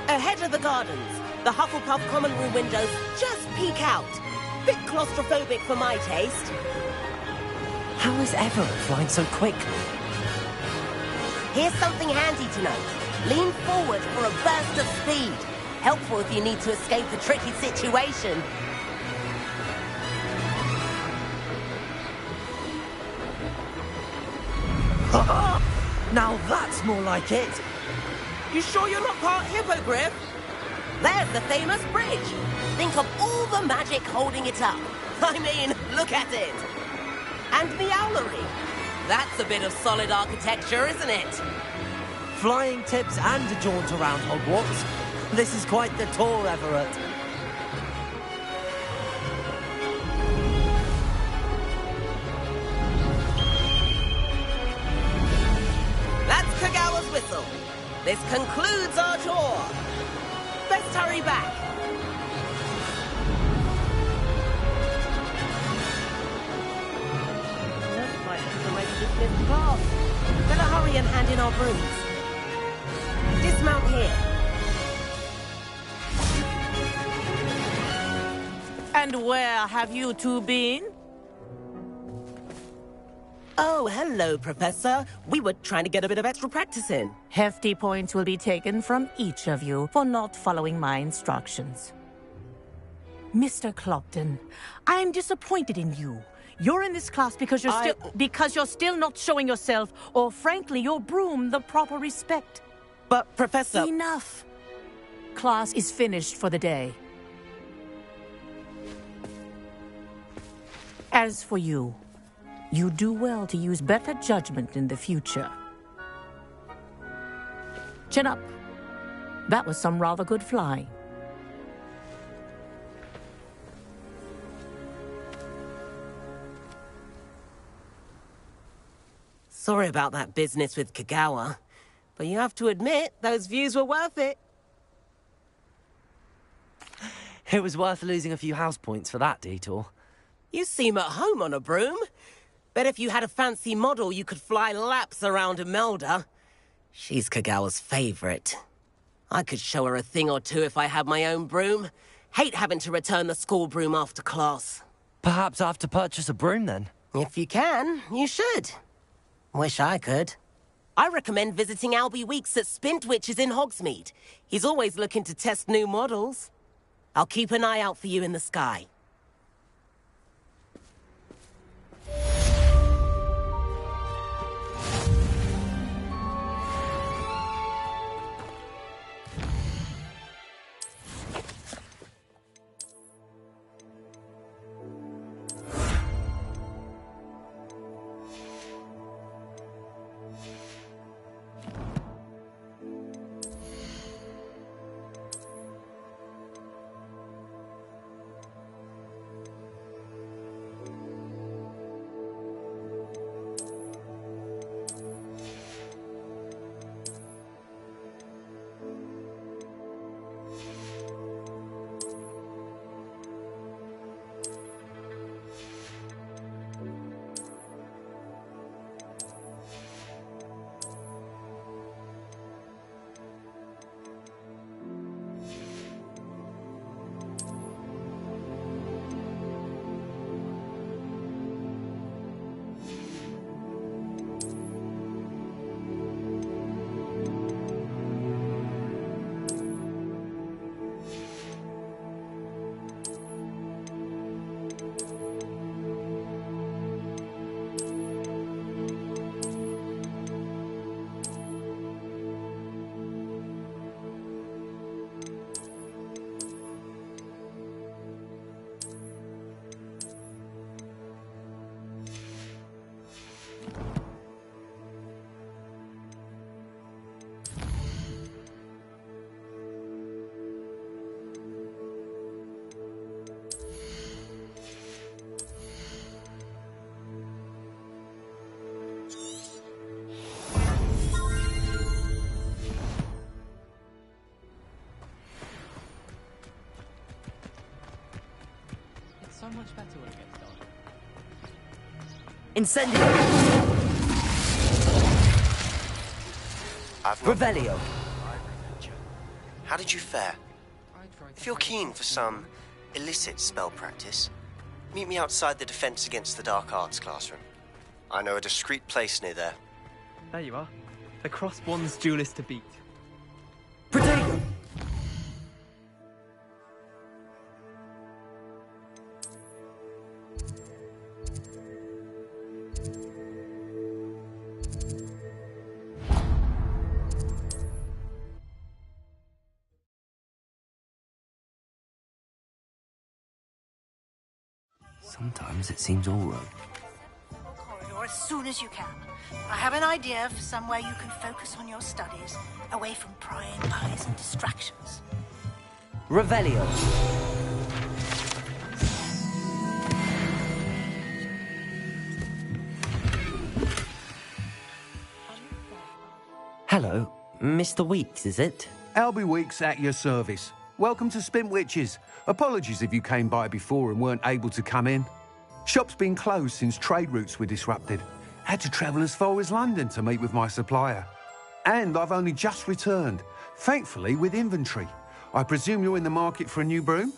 Ahead of the gardens, the Hufflepuff common room windows just peek out. Bit claustrophobic for my taste. How is Everett flying so quickly? Here's something handy to know. Lean forward for a burst of speed. Helpful if you need to escape a tricky situation. Now that's more like it. You sure you're not part hippogriff? There's the famous bridge. Think of all the magic holding it up. I mean, look at it. And the owlery. That's a bit of solid architecture, isn't it? Flying tips and a jaunt around Hogwarts. This is quite the tour, Everett. That's Kagawa's whistle. This concludes our tour. Let's hurry back. Looks like we've already dismissed the class. Better hurry and hand in our brooms. Dismount here. And where have you two been? Oh, hello, Professor. We were trying to get a bit of extra practice in. Hefty points will be taken from each of you for not following my instructions. Mr. Clopton, I am disappointed in you. You're in this class because you're still not showing yourself, or frankly, your broom the proper respect. But, Professor... Enough. Class is finished for the day. As for you, you do well to use better judgment in the future. Chin up. That was some rather good flying. Sorry about that business with Kagawa, but you have to admit, those views were worth it. It was worth losing a few house points for that detour. You seem at home on a broom. Bet if you had a fancy model, you could fly laps around Imelda. She's Kagawa's favorite. I could show her a thing or two if I had my own broom. Hate having to return the school broom after class. Perhaps I have to purchase a broom then? If you can, you should. Wish I could. I recommend visiting Albie Weeks at Spintwitches in Hogsmeade. He's always looking to test new models. I'll keep an eye out for you in the sky. So much better when it gets dark. Incendio! Revelio! How did you fare? If you're keen for some illicit spell practice, meet me outside the Defense Against the Dark Arts classroom. I know a discreet place near there. There you are. The Crosswands duelist to beat. Protego! Sometimes it seems all right. Corridor as soon as you can. I have an idea for somewhere you can focus on your studies, away from prying eyes and distractions. Revelio. Hello, Mr. Weeks, is it? Albie Weeks at your service. Welcome to Spin Witches. Apologies if you came by before and weren't able to come in. Shop's been closed since trade routes were disrupted. Had to travel as far as London to meet with my supplier. And I've only just returned, thankfully with inventory. I presume you're in the market for a new broom?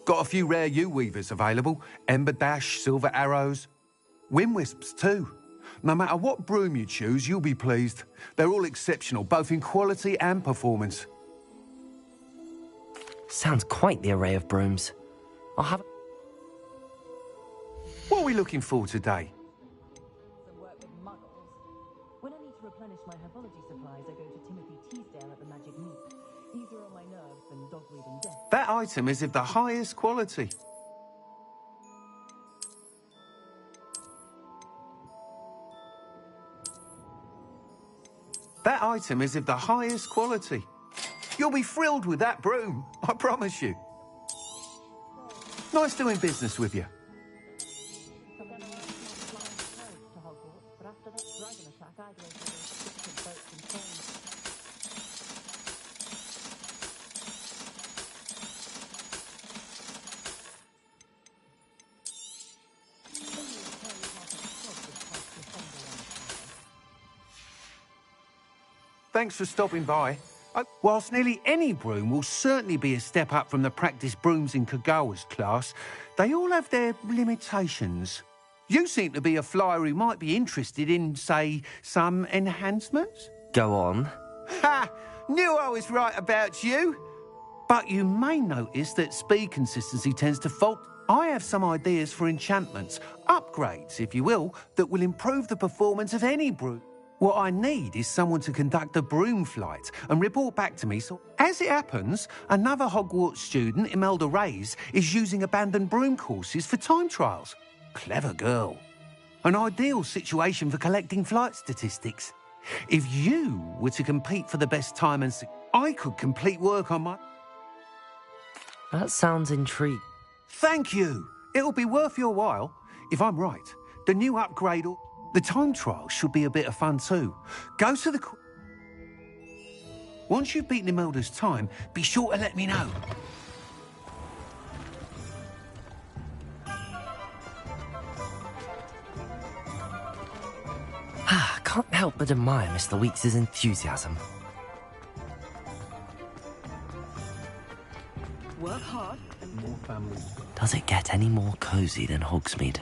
Got a few rare U-weavers available. Ember Dash, Silver Arrows. Wind Wisps too. No matter what broom you choose, you'll be pleased. They're all exceptional, both in quality and performance. Sounds quite the array of brooms. I'll have... What are we looking for today? When I need to replenish my herbology supplies, I go to Timothy Teasdale at the Magic Meep. Easier on my nerves than dog-breathing death. That item is of the highest quality. That item is of the highest quality. You'll be thrilled with that broom, I promise you. Nice doing business with you. Thanks for stopping by. Whilst nearly any broom will certainly be a step up from the practice brooms in Kagawa's class, they all have their limitations. You seem to be a flyer who might be interested in, say, some enhancements? Go on. Ha! Knew I was right about you. But you may notice that speed consistency tends to fault. I have some ideas for enchantments, upgrades, if you will, that will improve the performance of any broom. What I need is someone to conduct a broom flight and report back to me. So, as it happens, another Hogwarts student, Imelda Reyes, is using abandoned broom courses for time trials. Clever girl. An ideal situation for collecting flight statistics. If you were to compete for the best time and I could complete work on my... That sounds intriguing. Thank you. It'll be worth your while. If I'm right, the new upgrade... The time trial should be a bit of fun too. Go to the... Once you've beaten Imelda's time, be sure to let me know. Can't help but admire Mr. Weeks' enthusiasm. Work hard. More families. Does it get any more cosy than Hogsmeade?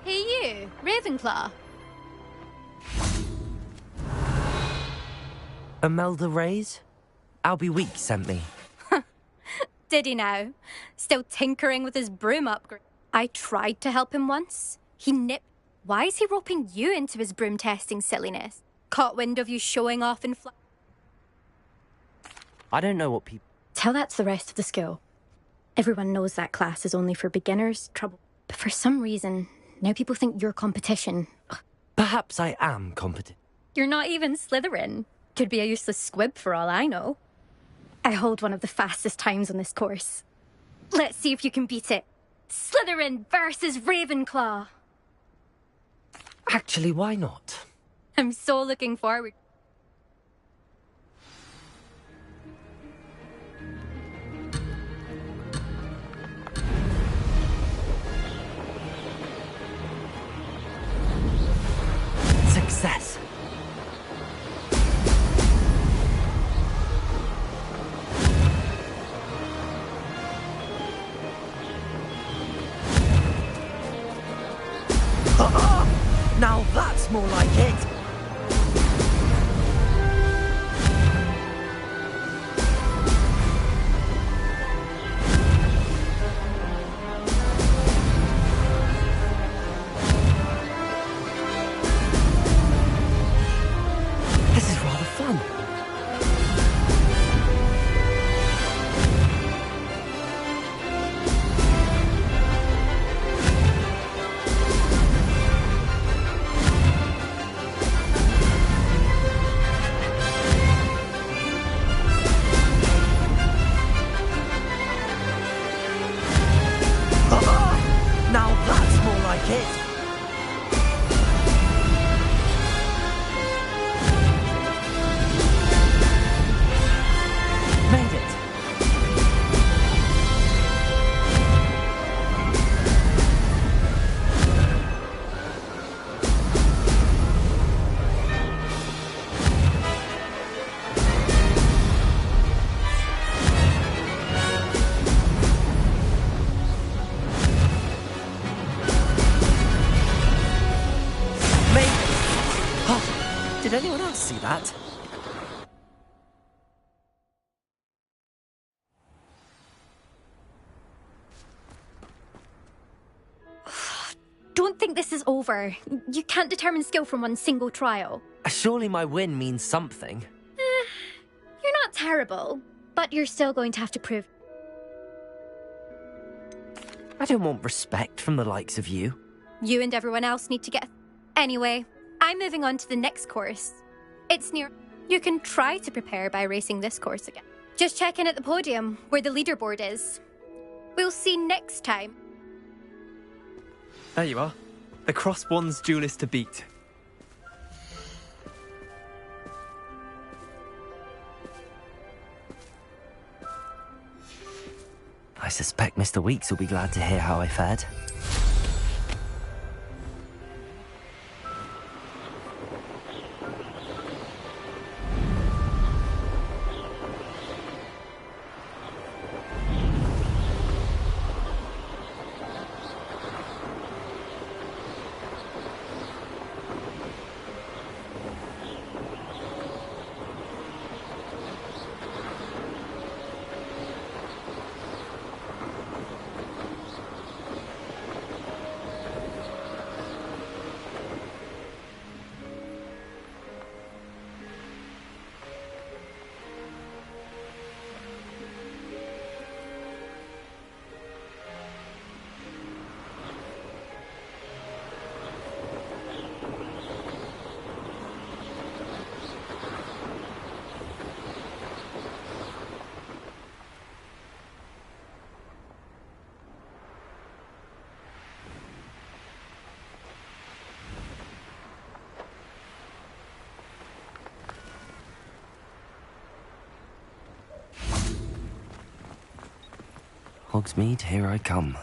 Hey you, Ravenclaw. Imelda Reyes? Albie Weeks sent me. Did he now? Still tinkering with his broom upgrade. I tried to help him once. He nipped. Why is he roping you into his broom testing silliness? Caught wind of you showing off in I don't know what people... Tell that to the rest of the school. Everyone knows that class is only for beginners, trouble. But for some reason, now people think you're competition. Ugh. Perhaps I am competent. You're not even Slytherin. Could be a useless squib for all I know. I hold one of the fastest times on this course. Let's see if you can beat it. Slytherin versus Ravenclaw. Actually, why not? I'm so looking forward. Success. Now that's more like it. This is rather fun. Now that's more like it. Made it. Did anyone else see that? Don't think this is over. You can't determine skill from one single trial. Surely my win means something. You're not terrible, but you're still going to have to prove. I don't want respect from the likes of you. You and everyone else need to get... Anyway, I'm moving on to the next course. It's near... You can try to prepare by racing this course again. Just check in at the podium, where the leaderboard is. We'll see next time. There you are. The Cross Wands duelist to beat. I suspect Mr. Weeks will be glad to hear how I fared. Hogsmeade, here I come.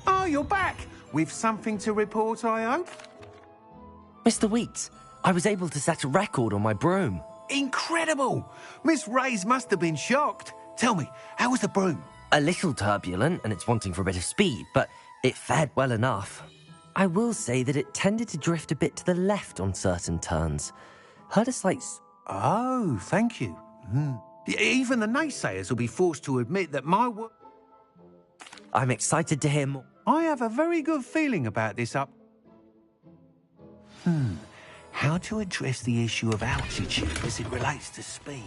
Oh, you're back! With something to report, I hope? Mr. Weeks, I was able to set a record on my broom. Incredible! Miss Reyes must have been shocked. Tell me, how was the broom? A little turbulent, and it's wanting for a bit of speed, but it fared well enough. I will say that it tended to drift a bit to the left on certain turns. Heard a slight... Oh, thank you. Even the naysayers will be forced to admit that my work... I'm excited to hear more. I have a very good feeling about this up... How to address the issue of altitude as it relates to speed?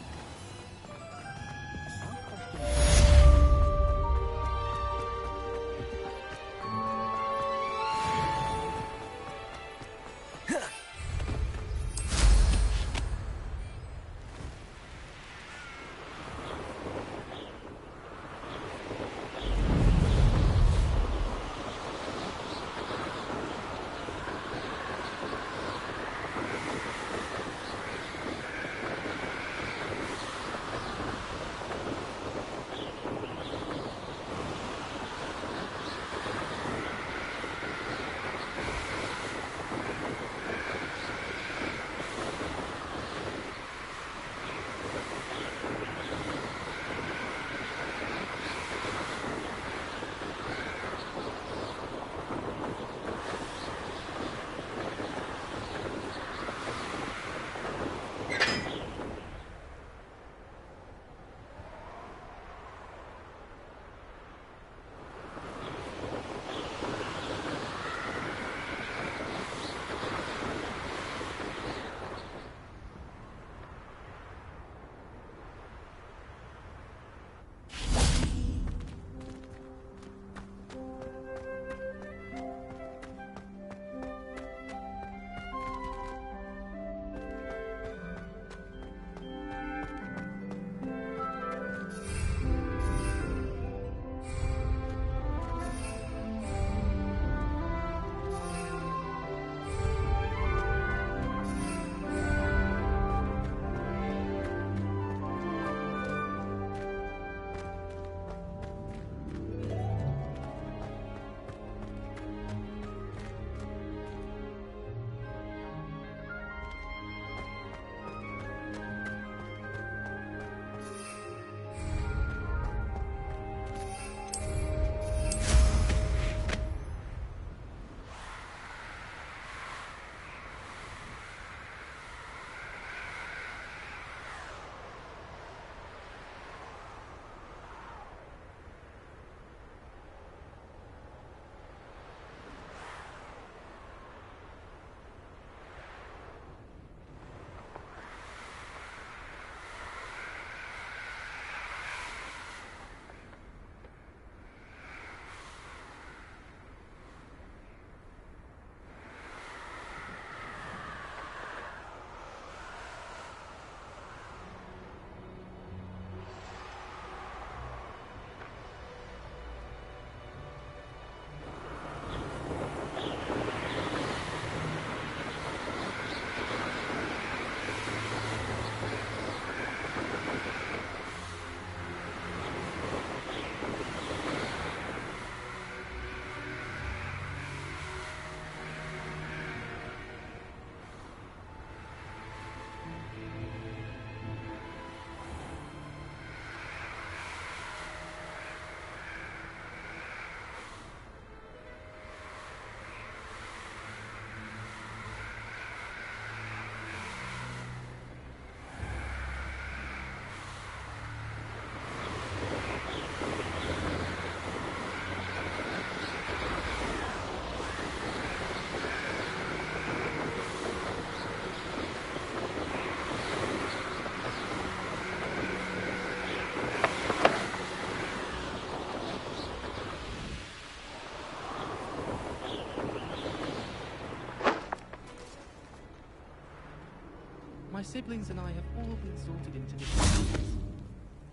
My siblings and I have all been sorted into different families.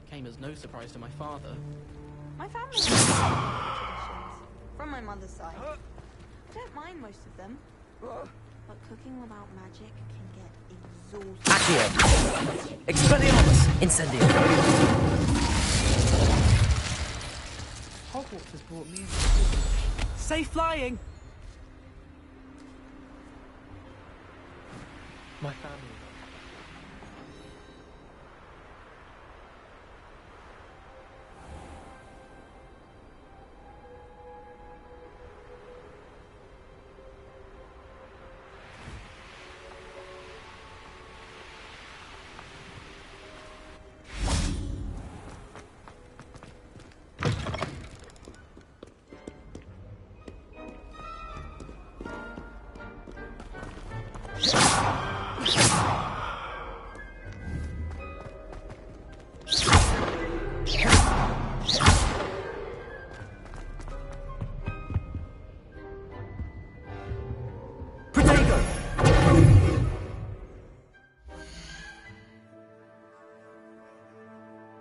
Came as no surprise to my father. My family has traditions from my mother's side. I don't mind most of them, but cooking without magic can get exhausting. Accio! Expelliarmus! Incendio! Hogwarts has brought me Safe flying! My family